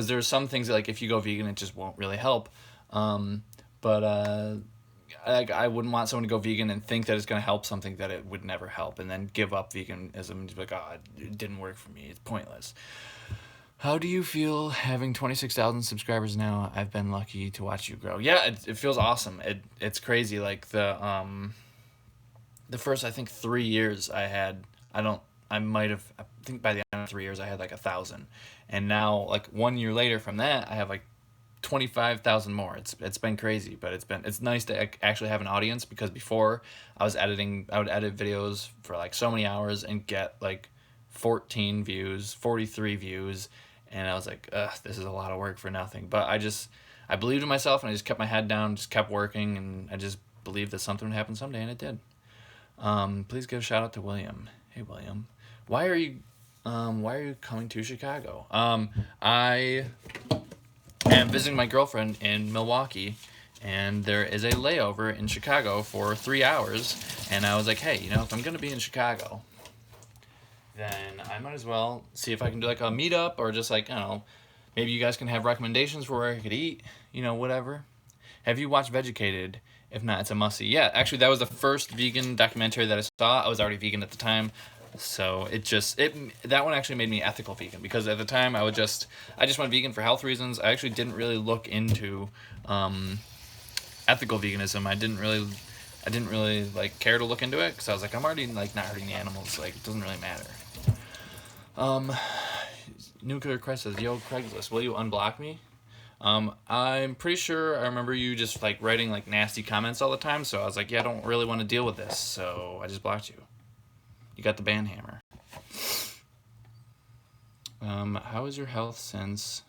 there's some things that, like, if you go vegan, it just won't really help. I wouldn't want someone to go vegan and think that it's going to help something that it would never help, and then give up veganism and be like, oh, it didn't work for me. It's pointless. How do you feel having 26,000 subscribers now? I've been lucky to watch you grow. Yeah, it feels awesome. It's crazy. Like the first, I think, 3 years I think by the end of 3 years I had like 1,000. And now, like 1 year later from that, I have like 25,000 more. It's been crazy, but it's nice to actually have an audience, because before I would edit videos for like so many hours and get like 14 views, 43 views, and I was like, ugh, this is a lot of work for nothing. But I believed in myself, and I just kept my head down, just kept working, and I just believed that something would happen someday, and it did. Please give a shout out to William. Hey William, why are you coming to Chicago? I am visiting my girlfriend in Milwaukee, and there is a layover in Chicago for 3 hours, and I was like, hey, if I'm gonna be in Chicago, then I might as well see if I can do like a meetup, or just like, I don't know, maybe you guys can have recommendations for where I could eat, whatever. Have you watched Vegucated? If not, it's a must see. Yeah, actually, that was the first vegan documentary that I saw. I was already vegan at the time, so that one actually made me ethical vegan because at the time I just went vegan for health reasons. I actually didn't really look into ethical veganism. I didn't really like care to look into it because I was like, I'm already like not hurting the animals. Like it doesn't really matter. Nuclear Crest says, "Yo, Craigslist, will you unblock me?" I'm pretty sure I remember you just like writing like nasty comments all the time. So I was like, yeah, I don't really want to deal with this. So I just blocked you. You got the ban hammer. How is your health since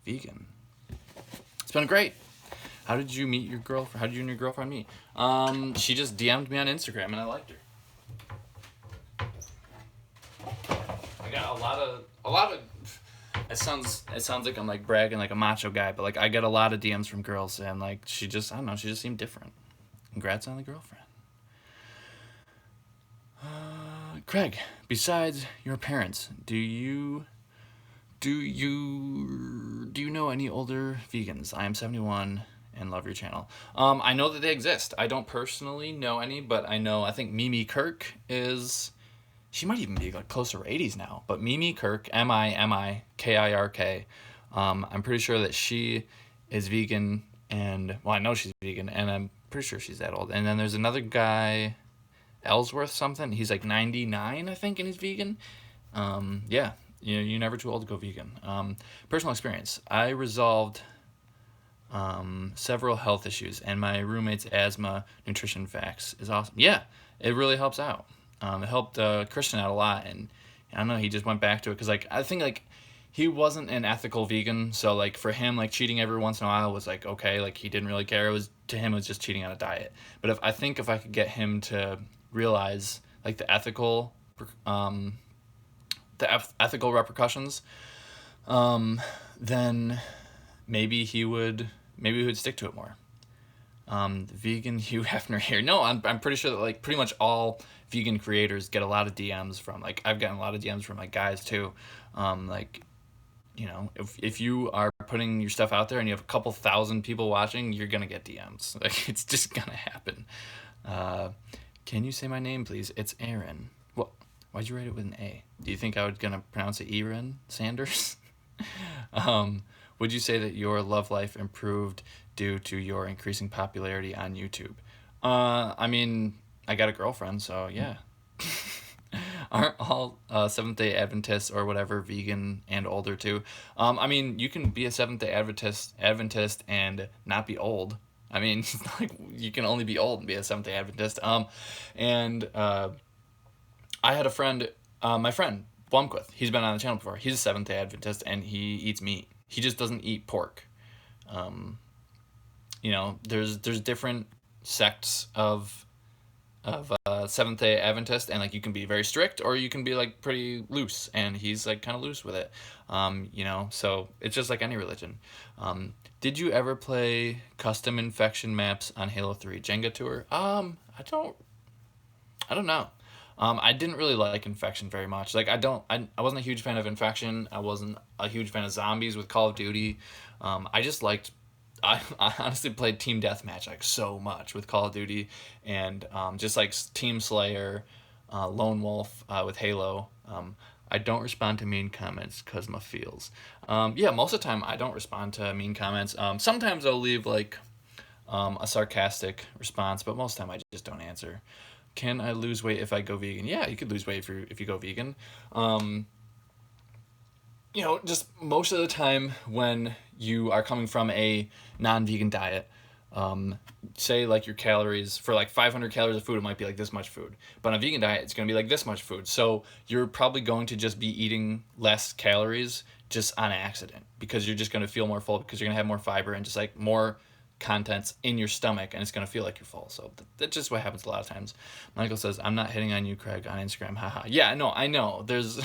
vegan? It's been great. How did you meet your girlfriend? How did you and your girlfriend meet? She just DM'd me on Instagram and I liked her. I got a lot of. It sounds like I'm like bragging like a macho guy, but like I get a lot of DMs from girls and like she just seemed different. Congrats on the girlfriend. Craig, besides your parents, do you know any older vegans? I am 71 and love your channel. I know that they exist. I don't personally know any, but I think Mimi Kirk is. She might even be like close to her 80s now. But Mimi Kirk, Mimikirk, I'm pretty sure that she is vegan, and well, I know she's vegan, and I'm pretty sure she's that old. And then there's another guy, Ellsworth something. He's like 99, I think, and he's vegan. Yeah, you're never too old to go vegan. Personal experience: I resolved several health issues, and my roommate's asthma nutrition facts is awesome. Yeah, it really helps out. It helped Christian out a lot, and I don't know, he just went back to it because like I think like he wasn't an ethical vegan, so like for him like cheating every once in a while was like okay, like he didn't really care. It was just cheating on a diet. But if I could get him to realize like the ethical repercussions, then maybe he would stick to it more. Vegan Hugh Hefner here. No, I'm pretty sure that like pretty much all vegan creators get a lot of DMs from like I've gotten a lot of DMs from like guys too. Like if you are putting your stuff out there and you have a couple thousand people watching, you're gonna get DMs. Like it's just gonna happen. Can you say my name, please? It's Aaron. What? Why'd you write it with an A? Do you think I was gonna pronounce it Aaron Sanders? Would you say that your love life improved due to your increasing popularity on YouTube? I mean, I got a girlfriend, so yeah. Aren't all Seventh-day Adventists or whatever vegan and older too? I mean, you can be a Seventh-day Adventist and not be old. I mean, it's not like you can only be old and be a Seventh-day Adventist. And I had a friend, my friend Blumquith. He's been on the channel before. He's a Seventh-day Adventist and he eats meat. He just doesn't eat pork. There's different sects of Seventh-day Adventist, and like you can be very strict or you can be like pretty loose, and he's like kind of loose with it. So it's just like any religion. Did you ever play custom infection maps on Halo 3 Jenga Tour? I don't know. I didn't really like Infection very much. Like I wasn't a huge fan of Infection. I wasn't a huge fan of zombies with Call of Duty. I honestly played Team Deathmatch like so much with Call of Duty, and just like Team Slayer, Lone Wolf with Halo. I don't respond to mean comments because my feels. Yeah, most of the time I don't respond to mean comments. Sometimes I'll leave like a sarcastic response, but most of the time I just don't answer. Can I lose weight if I go vegan? Yeah, you could lose weight if you go vegan. Just most of the time when you are coming from a non-vegan diet, say like your calories for like 500 calories of food, it might be like this much food. But on a vegan diet, it's going to be like this much food. So you're probably going to just be eating less calories just on accident because you're just going to feel more full because you're going to have more fiber and just like more contents in your stomach, and it's going to feel like you're full. So that's just what happens a lot of times. Michael says, I'm not hitting on you, Craig, on Instagram. Haha. Yeah, no, I know. There's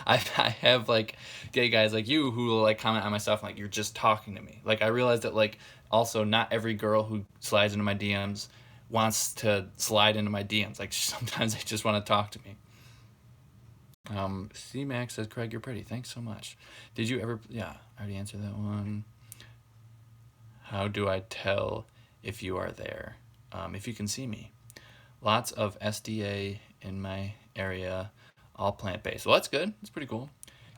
I have like gay guys like you who will like comment on my stuff like you're just talking to me. Like I realized that like also not every girl who slides into my DMs wants to slide into my DMs. Like sometimes they just want to talk to me. C-Max says, Craig, you're pretty. Thanks so much. Did you ever... Yeah, I already answered that one. How do I tell if you are there? If you can see me. Lots of SDA in my area, all plant-based. Well, that's good. That's pretty cool.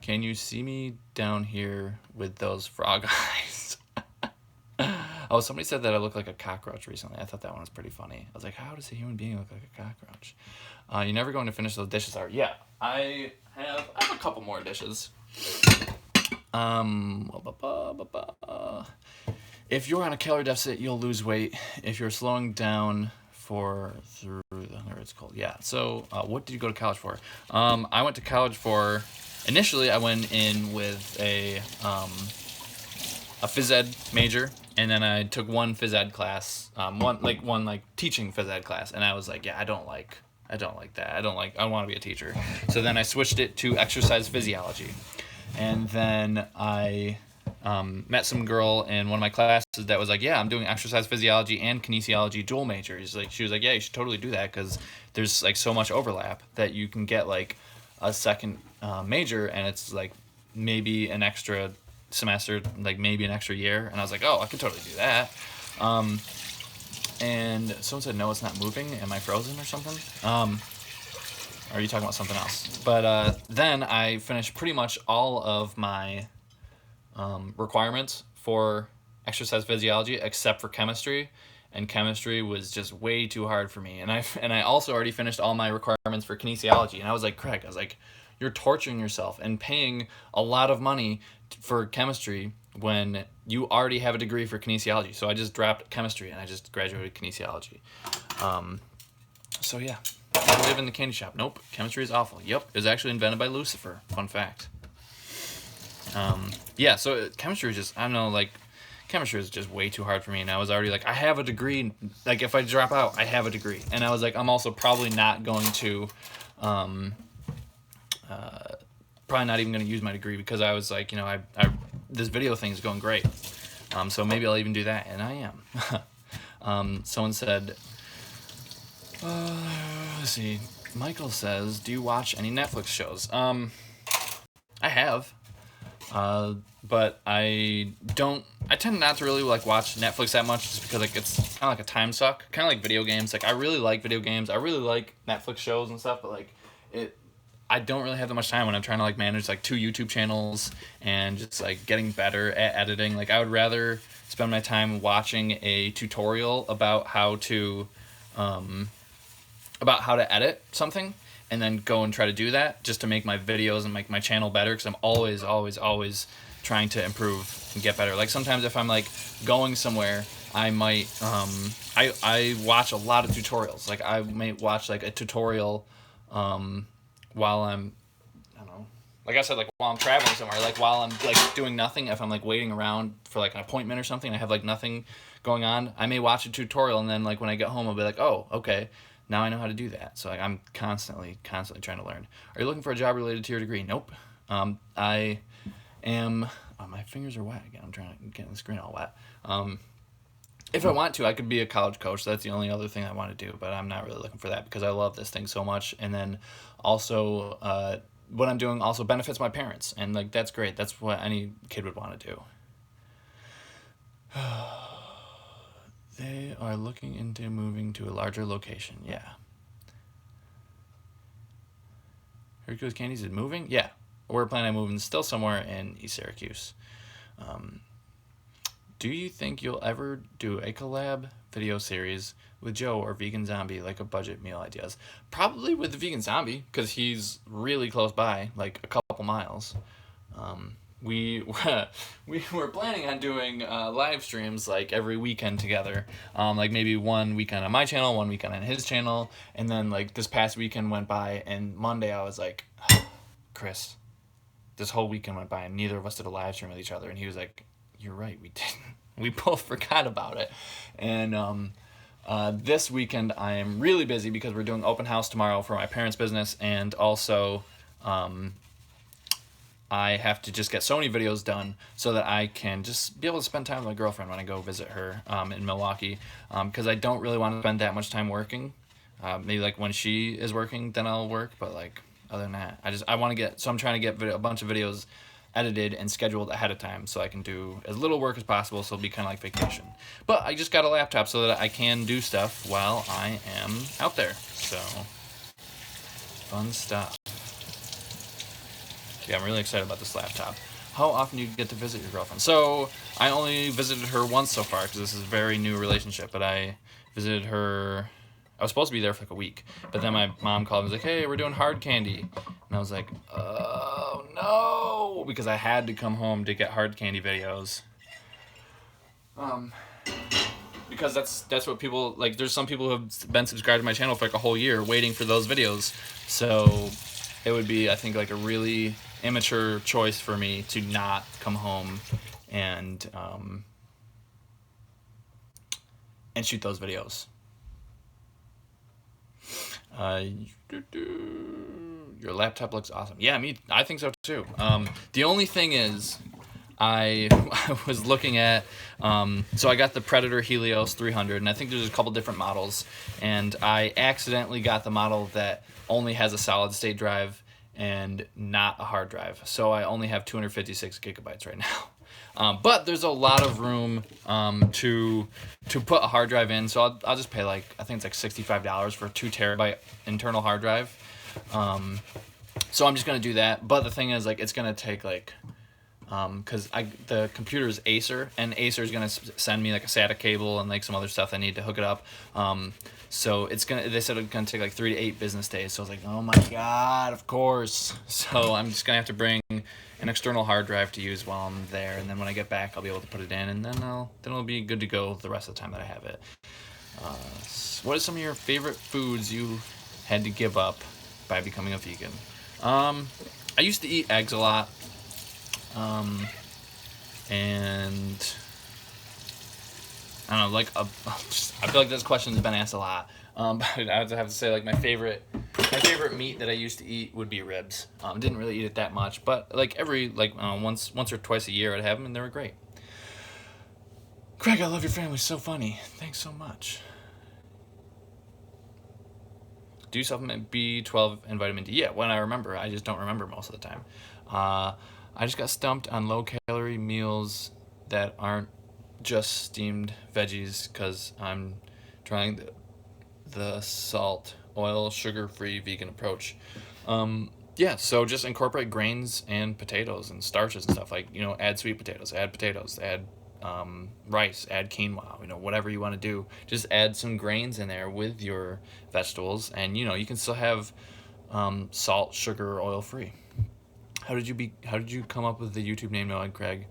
Can you see me down here with those frog eyes? Oh, somebody said that I look like a cockroach recently. I thought that one was pretty funny. I was like, how does a human being look like a cockroach? You're never going to finish those dishes, are you? Yeah, I have a couple more dishes. If you're on a calorie deficit, you'll lose weight. If you're slowing down through it's cold. Yeah. So, what did you go to college for? I went to college for. Initially, I went in with a phys ed major, and then I took one phys ed class, one teaching phys ed class, and I was like, yeah, I don't like that. I want to be a teacher. So then I switched it to exercise physiology, and then I met some girl in one of my classes that was like, yeah, I'm doing exercise physiology and kinesiology dual major. She was like, yeah, you should totally do that because there's like so much overlap that you can get like a second major, and it's like maybe an extra semester, like maybe an extra year. And I was like, oh, I could totally do that. And someone said, no, it's not moving. Am I frozen or something? Or are you talking about something else? But then I finished pretty much all of my requirements for exercise physiology except for chemistry, and chemistry was just way too hard for me. And I also already finished all my requirements for kinesiology, and I was like, Craig, you're torturing yourself and paying a lot of money for chemistry when you already have a degree for kinesiology. So I just dropped chemistry and I just graduated kinesiology. So yeah, I live in the candy shop. Nope, chemistry is awful. Yep, it was actually invented by Lucifer. Fun fact. Yeah, so chemistry is just, I don't know, like, chemistry is just way too hard for me, and I was already like, I have a degree, like, if I drop out, I have a degree, and I was like, I'm also probably not going to, probably not even going to use my degree, because I was like, this video thing is going great, so maybe I'll even do that, and I am. Someone said, let's see, Michael says, do you watch any Netflix shows? I have. But I tend not to really like watch Netflix that much just because like it's kind of like a time suck, kind of like video games. Like I really like video games. I really like Netflix shows and stuff, but like I don't really have that much time when I'm trying to like manage like 2 YouTube channels and just like getting better at editing. Like I would rather spend my time watching a tutorial about how to edit something, and then go and try to do that just to make my videos and make my channel better, because I'm always trying to improve and get better. Like sometimes if I'm like going somewhere, I might I watch a lot of tutorials. Like I might watch like a tutorial while I'm, I don't know, like I said, like while I'm traveling somewhere, like while I'm like doing nothing, if I'm like waiting around for like an appointment or something, I have like nothing going on, I may watch a tutorial, and then like when I get home I'll be like, oh, okay, now I know how to do that. So like I'm constantly trying to learn. Are you looking for a job related to your degree? Nope. I am. Oh, my fingers are wet again. I'm trying to get the screen all wet. If I want to, I could be a college coach. That's the only other thing I want to do. But I'm not really looking for that because I love this thing so much. And then also, what I'm doing also benefits my parents, and like that's great. That's what any kid would want to do. They are looking into moving to a larger location. Yeah. Hercules Candies is moving? Yeah. We're planning on moving still somewhere in East Syracuse. Do you think you'll ever do a collab video series with Joe or Vegan Zombie, like a budget meal ideas? Probably with the Vegan Zombie, because he's really close by, like a couple miles. We were planning on doing live streams like every weekend together, like maybe one weekend on my channel, one weekend on his channel, and then like this past weekend went by, and Monday I was like, Chris, this whole weekend went by and neither of us did a live stream with each other, and he was like, you're right, we didn't. We both forgot about it. And this weekend I am really busy because we're doing open house tomorrow for my parents' business, and also I have to just get so many videos done so that I can just be able to spend time with my girlfriend when I go visit her in Milwaukee, because I don't really want to spend that much time working. Maybe like when she is working, then I'll work, but like other than that, I want to get, so I'm trying to get a bunch of videos edited and scheduled ahead of time so I can do as little work as possible, so it'll be kind of like vacation. But I just got a laptop so that I can do stuff while I am out there. So, fun stuff. Yeah, I'm really excited about this laptop. How often do you get to visit your girlfriend? So, I only visited her once so far because this is a very new relationship, but I visited her. I was supposed to be there for like a week, but then my mom called and was like, hey, we're doing hard candy. And I was like, oh no, because I had to come home to get hard candy videos. Because that's what people, like, there's some people who have been subscribed to my channel for like a whole year waiting for those videos. So it would be, I think, like a really immature choice for me to not come home and shoot those videos. Your laptop looks awesome. Yeah, I think so too. The only thing is, I was looking at, so I got the Predator Helios 300, and I think there's a couple different models, and I accidentally got the model that only has a solid state drive and not a hard drive. So I only have 256 gigabytes right now. But there's a lot of room to put a hard drive in, so I'll just pay like, I think it's like $65 for a 2 terabyte internal hard drive. So I'm just gonna do that. But the thing is, like, it's gonna take like, because the computer is Acer, and Acer is gonna send me like a SATA cable and like some other stuff I need to hook it up. So they said it's gonna take like 3 to 8 business days. So I was like, oh my god, of course. So I'm just gonna have to bring an external hard drive to use while I'm there, and then when I get back, I'll be able to put it in, and then it'll be good to go the rest of the time that I have it. What are some of your favorite foods you had to give up by becoming a vegan? I used to eat eggs a lot, and I don't know, like I feel like this question has been asked a lot. But I would have to say, like, my favorite meat that I used to eat would be ribs. Didn't really eat it that much, but like once or twice a year I'd have them, and they were great. Craig, I love your family. So funny. Thanks so much. Do you supplement B12 and vitamin D? Yeah, when I remember. I just don't remember most of the time. I just got stumped on low-calorie meals that aren't just steamed veggies because I'm trying the salt, oil, sugar-free vegan approach. Yeah, so just incorporate grains and potatoes and starches and stuff. Like, add sweet potatoes, add rice, add quinoa, whatever you want to do. Just add some grains in there with your vegetables, and you can still have salt, sugar, oil free. How did you come up with the YouTube name No Egg Craig?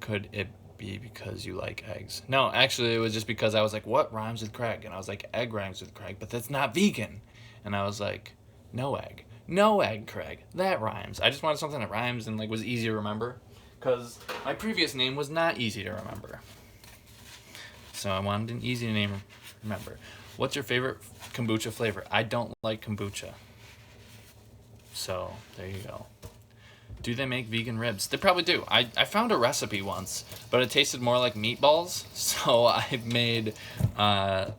Could it be because you like eggs? No, actually it was just because I was like, what rhymes with Craig? And I was like, egg rhymes with Craig, but that's not vegan. And I was like, no egg Craig, that rhymes. I just wanted something that rhymes and like was easy to remember, because my previous name was not easy to remember. So I wanted an easy name to remember. What's your favorite kombucha flavor? I don't like kombucha. So there you go. Do they make vegan ribs? They probably do. I found a recipe once, but it tasted more like meatballs. So I made, I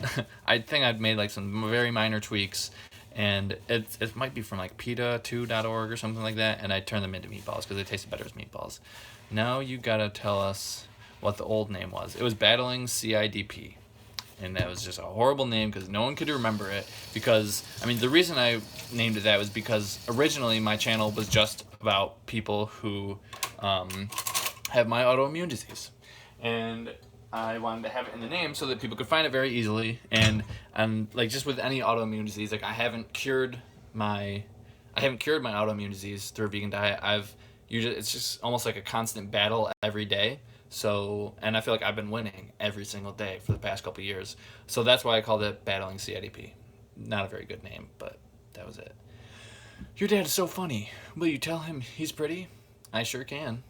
think I'd made like some very minor tweaks, and it might be from like PETA2.org or something like that, and I turned them into meatballs because they tasted better as meatballs. Now you gotta tell us what the old name was. It was Battling CIDP. And that was just a horrible name because no one could remember it. Because, the reason I named it that was because originally my channel was just about people who have my autoimmune disease. And I wanted to have it in the name so that people could find it very easily. And like, just with any autoimmune disease, like, I haven't cured my autoimmune disease through a vegan diet. It's just almost like a constant battle every day. So, and I feel like I've been winning every single day for the past couple of years. So that's why I called it Battling CIDP. Not a very good name, but that was it. Your dad is so funny. Will you tell him he's pretty? I sure can.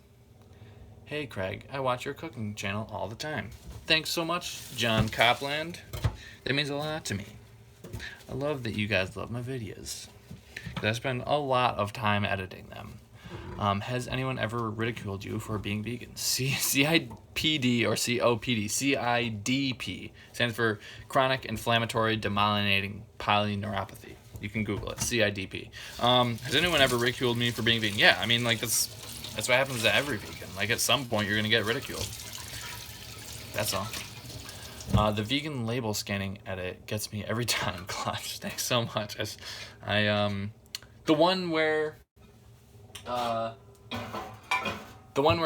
Hey, Craig, I watch your cooking channel all the time. Thanks so much, John Copland. That means a lot to me. I love that you guys love my videos, because I spend a lot of time editing them. Has anyone ever ridiculed you for being vegan? CIPD or COPD. CIDP stands for chronic inflammatory demyelinating polyneuropathy. You can Google it. CIDP. Has anyone ever ridiculed me for being vegan? Yeah, that's That's what happens to every vegan. Like, at some point, you're gonna get ridiculed. That's all. The vegan label scanning edit gets me every time. Clutch. Thanks so much. The one where I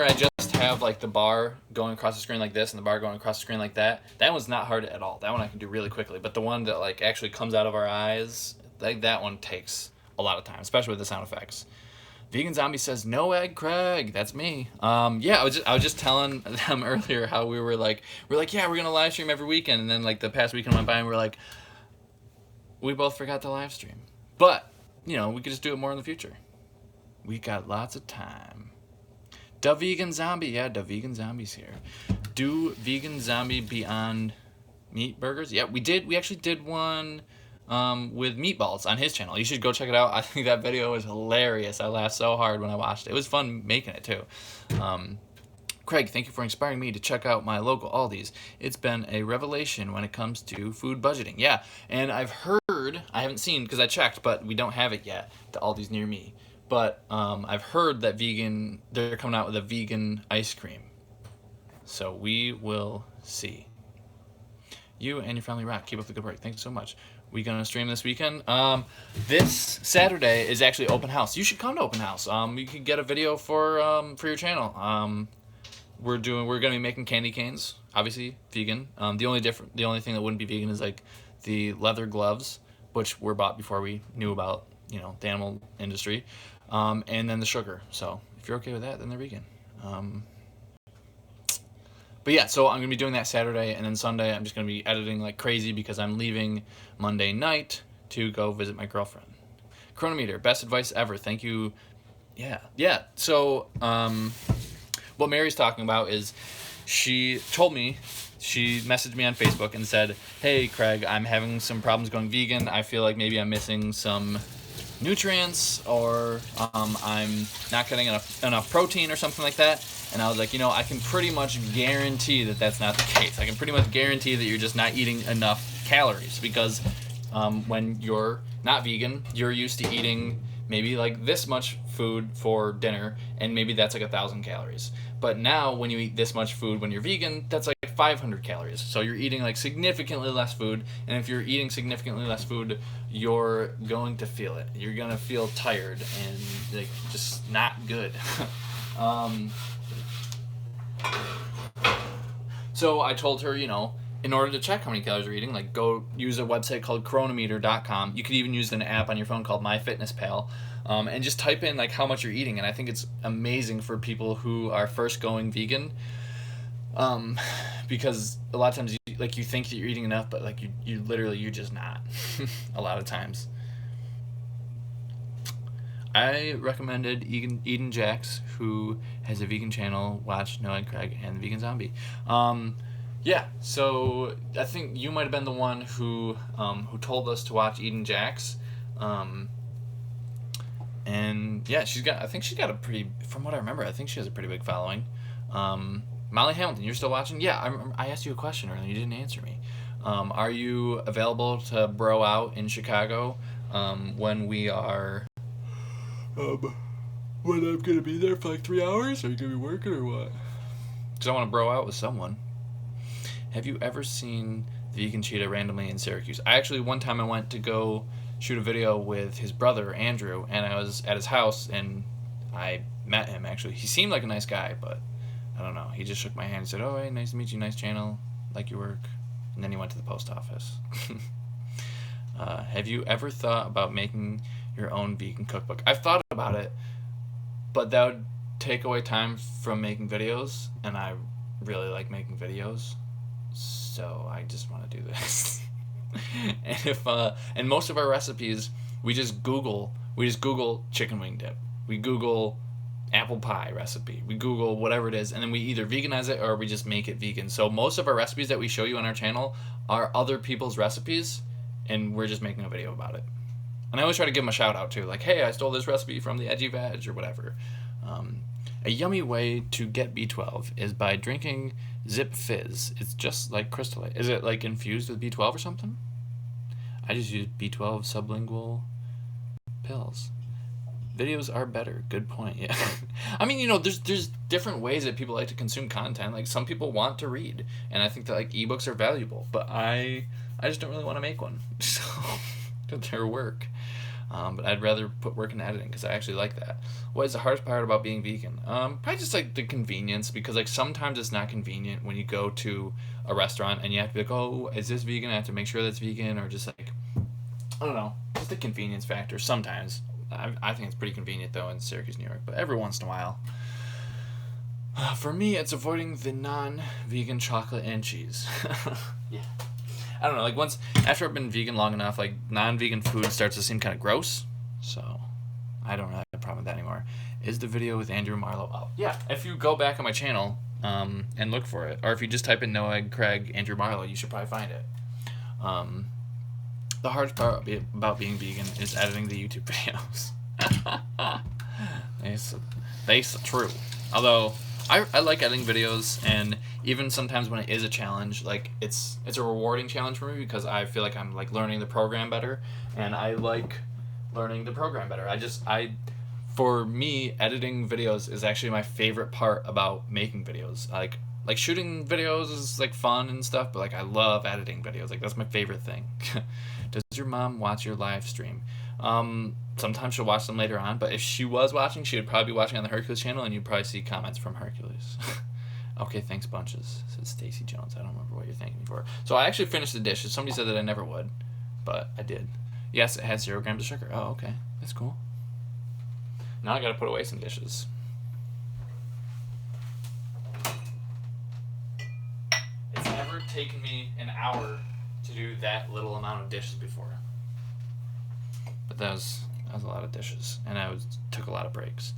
just have like the bar going across the screen like this and the bar going across the screen like that. That one's not hard at all. That one I can do really quickly. But the one that like actually comes out of our eyes, like that one takes a lot of time, especially with the sound effects. Vegan Zombie says no egg, Craig. That's me. Yeah, I was just telling them earlier how we're like, yeah, we're gonna live stream every weekend, and then like the past weekend went by and we're like, we both forgot to live stream. But we could just do it more in the future. We got lots of time. Da Vegan Zombie, yeah, Da Vegan Zombie's here. Do Vegan Zombie Beyond Meat burgers? Yeah, we did. We actually did one with meatballs on his channel. You should go check it out. I think that video was hilarious. I laughed so hard when I watched it. It was fun making it too. Craig, thank you for inspiring me to check out my local Aldi's. It's been a revelation when it comes to food budgeting. Yeah, and I've heard, I haven't seen because I checked, but we don't have it yet, the Aldi's near me. But I've heard that they're coming out with a vegan ice cream. So we will see. You and your family rock. Keep up the good work. Thanks so much. We gonna stream this weekend? This Saturday is actually open house. You should come to open house. You can get a video for your channel. We're gonna be making candy canes. Obviously vegan. The only thing that wouldn't be vegan is like the leather gloves, which were bought before we knew about the animal industry, and then the sugar. So if you're okay with that, then they're vegan. But yeah, so I'm going to be doing that Saturday, and then Sunday I'm just going to be editing like crazy because I'm leaving Monday night to go visit my girlfriend. Chronometer, best advice ever. Thank you. Yeah. So what Mary's talking about is she messaged me on Facebook and said, hey, Craig, I'm having some problems going vegan. I feel like maybe I'm missing some nutrients or I'm not getting enough protein or something like that. And I was like, I can pretty much guarantee that that's not the case. I can pretty much guarantee that you're just not eating enough calories because when you're not vegan, you're used to eating maybe like this much food for dinner, and maybe that's like 1,000 calories. But now when you eat this much food when you're vegan, that's like 500 calories. So you're eating like significantly less food, and if you're eating significantly less food, you're going to feel it. You're going to feel tired and like just not good. So I told her, in order to check how many calories you're eating, like go use a website called Chronometer.com. You could even use an app on your phone called MyFitnessPal, and just type in like how much you're eating. And I think it's amazing for people who are first going vegan, because a lot of times you think that you're eating enough, but like you're just not. A lot of times. I recommended Eden Jax, who has a vegan channel, watch No Egg Craig and the Vegan Zombie. Yeah, so I think you might have been the one who told us to watch Eden Jax. And yeah, I think she's got a pretty, from what I remember, I think she has a pretty big following. Molly Hamilton, you're still watching? Yeah, I asked you a question earlier, you didn't answer me. Are you available to bro out in Chicago when we are... when I'm gonna be there for like 3 hours? Are you gonna be working or what? Because I want to bro out with someone. Have you ever seen the Vegan Cheetah randomly in Syracuse? One time I went to go shoot a video with his brother, Andrew, and I was at his house, and I met him, actually. He seemed like a nice guy, but I don't know. He just shook my hand and said, oh, hey, nice to meet you, nice channel, like your work. And then he went to the post office. Have you ever thought about making your own vegan cookbook? I've thought about it, but that would take away time from making videos, and I really like making videos, so I just want to do this. And most of our recipes, we just Google chicken wing dip, we Google apple pie recipe, we Google whatever it is, and then we either veganize it or we just make it vegan. So most of our recipes that we show you on our channel are other people's recipes, and we're just making a video about it. And I always try to give them a shout out too, like, hey, I stole this recipe from the Edgy Veg or whatever. A yummy way to get B12 is by drinking Zip Fizz. It's just like Crystal. Is it like infused with B12 or something? I just use B12 sublingual pills. Videos are better. Good point. Yeah. I mean, you know, there's different ways that people like to consume content. Like some people want to read, and I think that like ebooks are valuable, but I just don't really want to make one. So they're work. But I'd rather put work in editing because I actually like that. What is the hardest part about being vegan? Probably just like the convenience, because like sometimes it's not convenient when you go to a restaurant and you have to be like, oh, is this vegan? I have to make sure that's vegan, or just like, I don't know, just the convenience factor. Sometimes I think it's pretty convenient though in Syracuse, New York, but every once in a while. For me, it's avoiding the non-vegan chocolate and cheese. Yeah. I don't know, like once, after I've been vegan long enough, like non-vegan food starts to seem kind of gross, so I don't really have a problem with that anymore. Is the video with Andrew Marlowe up? Yeah, if you go back on my channel and look for it, or if you just type in No Egg Craig Andrew Marlowe, you should probably find it. The hardest part about being vegan is editing the YouTube videos. That's true. Although I like editing videos, and even sometimes when it is a challenge, like it's a rewarding challenge for me because I feel like I'm like learning the program better, and I like learning the program better. For me, editing videos is actually my favorite part about making videos. Like shooting videos is like fun and stuff, but like I love editing videos. Like that's my favorite thing. Does your mom watch your live stream? Sometimes she'll watch them later on, but if she was watching, she would probably be watching on the Hercules channel, and you'd probably see comments from Hercules. Okay, thanks bunches, said Stacy Jones. I don't remember what you're thanking me for. So I actually finished the dish. Somebody said that I never would, but I did. Yes, it had 0 grams of sugar. Oh, okay. That's cool. Now I gotta put away some dishes. It's never taken me an hour to do that little amount of dishes before. But that was a lot of dishes, and took a lot of breaks.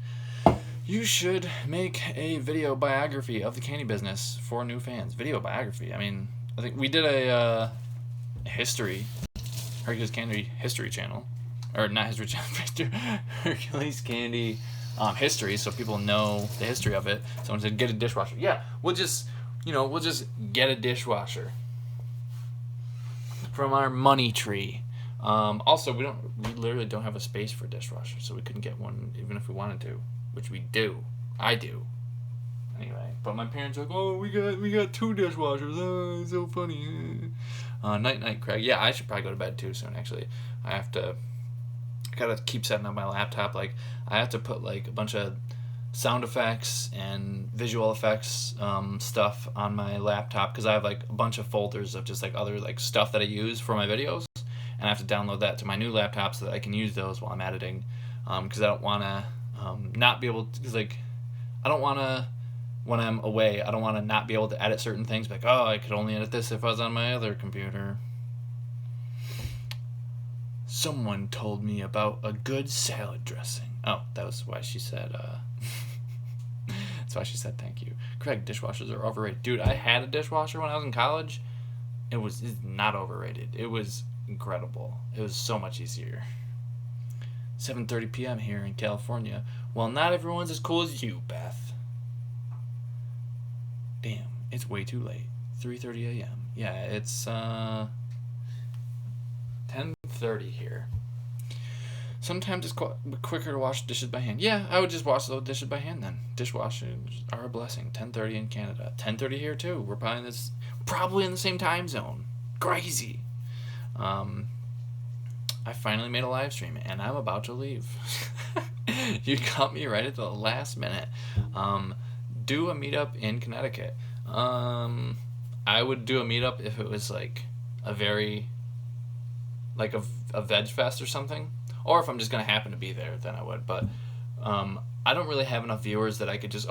You should make a video biography of the candy business for new fans. Video biography. I mean, I think we did a history, Hercules Candy History channel, or not History channel, Hercules Candy history, so people know the history of it. Someone said get a dishwasher. Yeah, we'll just get a dishwasher from our money tree. Also, we literally don't have a space for a dishwasher, so we couldn't get one even if we wanted to, which we do. I do. Anyway, but my parents are like, oh, we got 2 dishwashers. Oh, it's so funny. Night, Craig. Yeah, I should probably go to bed too soon. Actually, I gotta keep setting up my laptop. Like, I have to put like a bunch of sound effects and visual effects stuff on my laptop, because I have like a bunch of folders of just like other like stuff that I use for my videos. And I have to download that to my new laptop so that I can use those while I'm editing, because I don't want to not be able to, because like I don't want to, when I'm away, I don't want to not be able to edit certain things, like, oh, I could only edit this if I was on my other computer. Someone told me about a good salad dressing. Oh, that was why she said that's why she said thank you. Craig, dishwashers are overrated. Dude, I had a dishwasher when I was in college. It's not overrated. It was incredible. It was so much easier. 7:30 p.m. here in California. Well, not everyone's as cool as you, Beth. Damn, it's way too late. 3:30 a.m. Yeah, it's 10:30 here. Sometimes it's quicker to wash dishes by hand. Yeah, I would just wash those dishes by hand then. Dishwashers are a blessing. 10:30 in Canada. 10:30 here too. We're probably in the same time zone. Crazy. I finally made a live stream, and I'm about to leave. You caught me right at the last minute. Do a meetup in Connecticut. I would do a meetup if it was like a veg fest or something, or if I'm just gonna happen to be there, then I would. But I don't really have enough viewers that I could just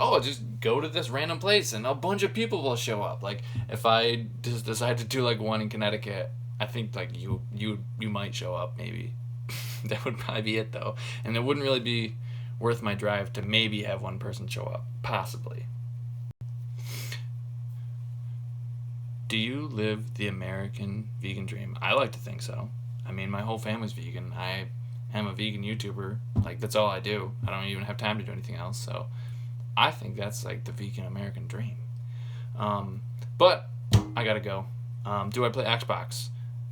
go to this random place and a bunch of people will show up. Like if I just decide to do like one in Connecticut, I think like you might show up maybe. That would probably be it though, and it wouldn't really be worth my drive to maybe have one person show up, possibly. Do you live the American vegan dream? I like to think so. I mean, my whole family's vegan. I am a vegan YouTuber. Like, that's all I do. I don't even have time to do anything else. So I think that's like the vegan American dream. But I gotta go. Do I play Xbox?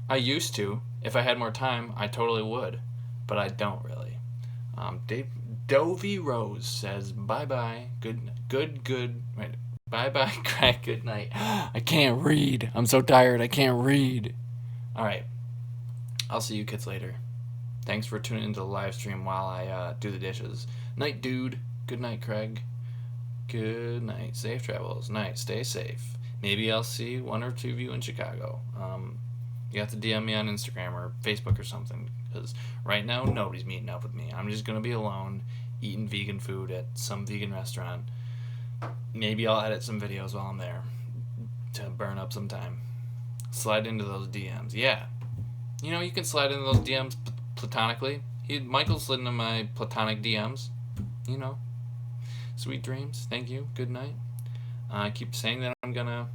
I used to. If I had more time, I totally would. But I don't really. Dovey Rose says bye-bye. Wait, bye-bye, Craig. Good night. I can't read. I'm so tired. I can't read. All right. I'll see you kids later. Thanks for tuning into the live stream while I do the dishes. Night, dude. Good night, Craig. Good night. Safe travels. Night. Stay safe. Maybe I'll see one or two of you in Chicago. You have to DM me on Instagram or Facebook or something, because right now nobody's meeting up with me. I'm just going to be alone, eating vegan food at some vegan restaurant. Maybe I'll edit some videos while I'm there to burn up some time. Slide into those DMs. Yeah. You know, you can slide into those DMs platonically. Michael slid into my platonic DMs. You know. Sweet dreams. Thank you. Good night. I keep saying that I'm gonna.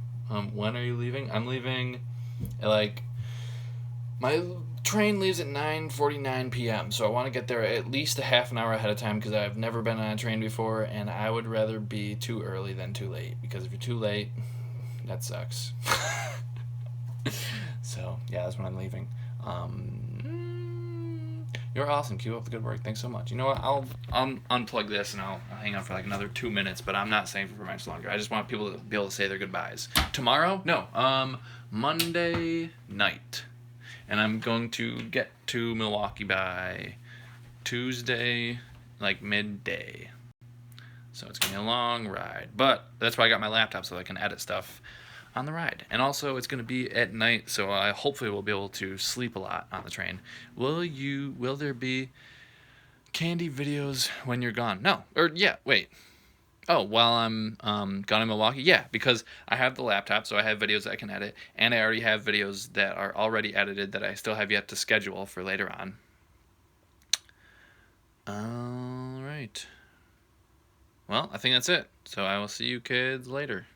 When are you leaving? I'm leaving at my train leaves at 9:49 p.m. So I want to get there at least a half an hour ahead of time, because I've never been on a train before, and I would rather be too early than too late, because if you're too late, that sucks. So yeah, that's when I'm leaving. You're awesome. Keep up the good work. Thanks so much. You know what? I'll unplug this and I'll hang on for another 2 minutes, but I'm not staying for much longer. I just want people to be able to say their goodbyes. Tomorrow? No. Monday night. And I'm going to get to Milwaukee by Tuesday, midday. So it's going to be a long ride. But that's why I got my laptop, so I can edit stuff on the ride. And also, it's going to be at night, so I hopefully will be able to sleep a lot on the train. Will there be candy videos when you're gone? No. Wait. Oh, while I'm gone in Milwaukee? Yeah, because I have the laptop, so I have videos that I can edit, and I already have videos that are already edited that I still have yet to schedule for later on. All right. Well, I think that's it. So I will see you kids later.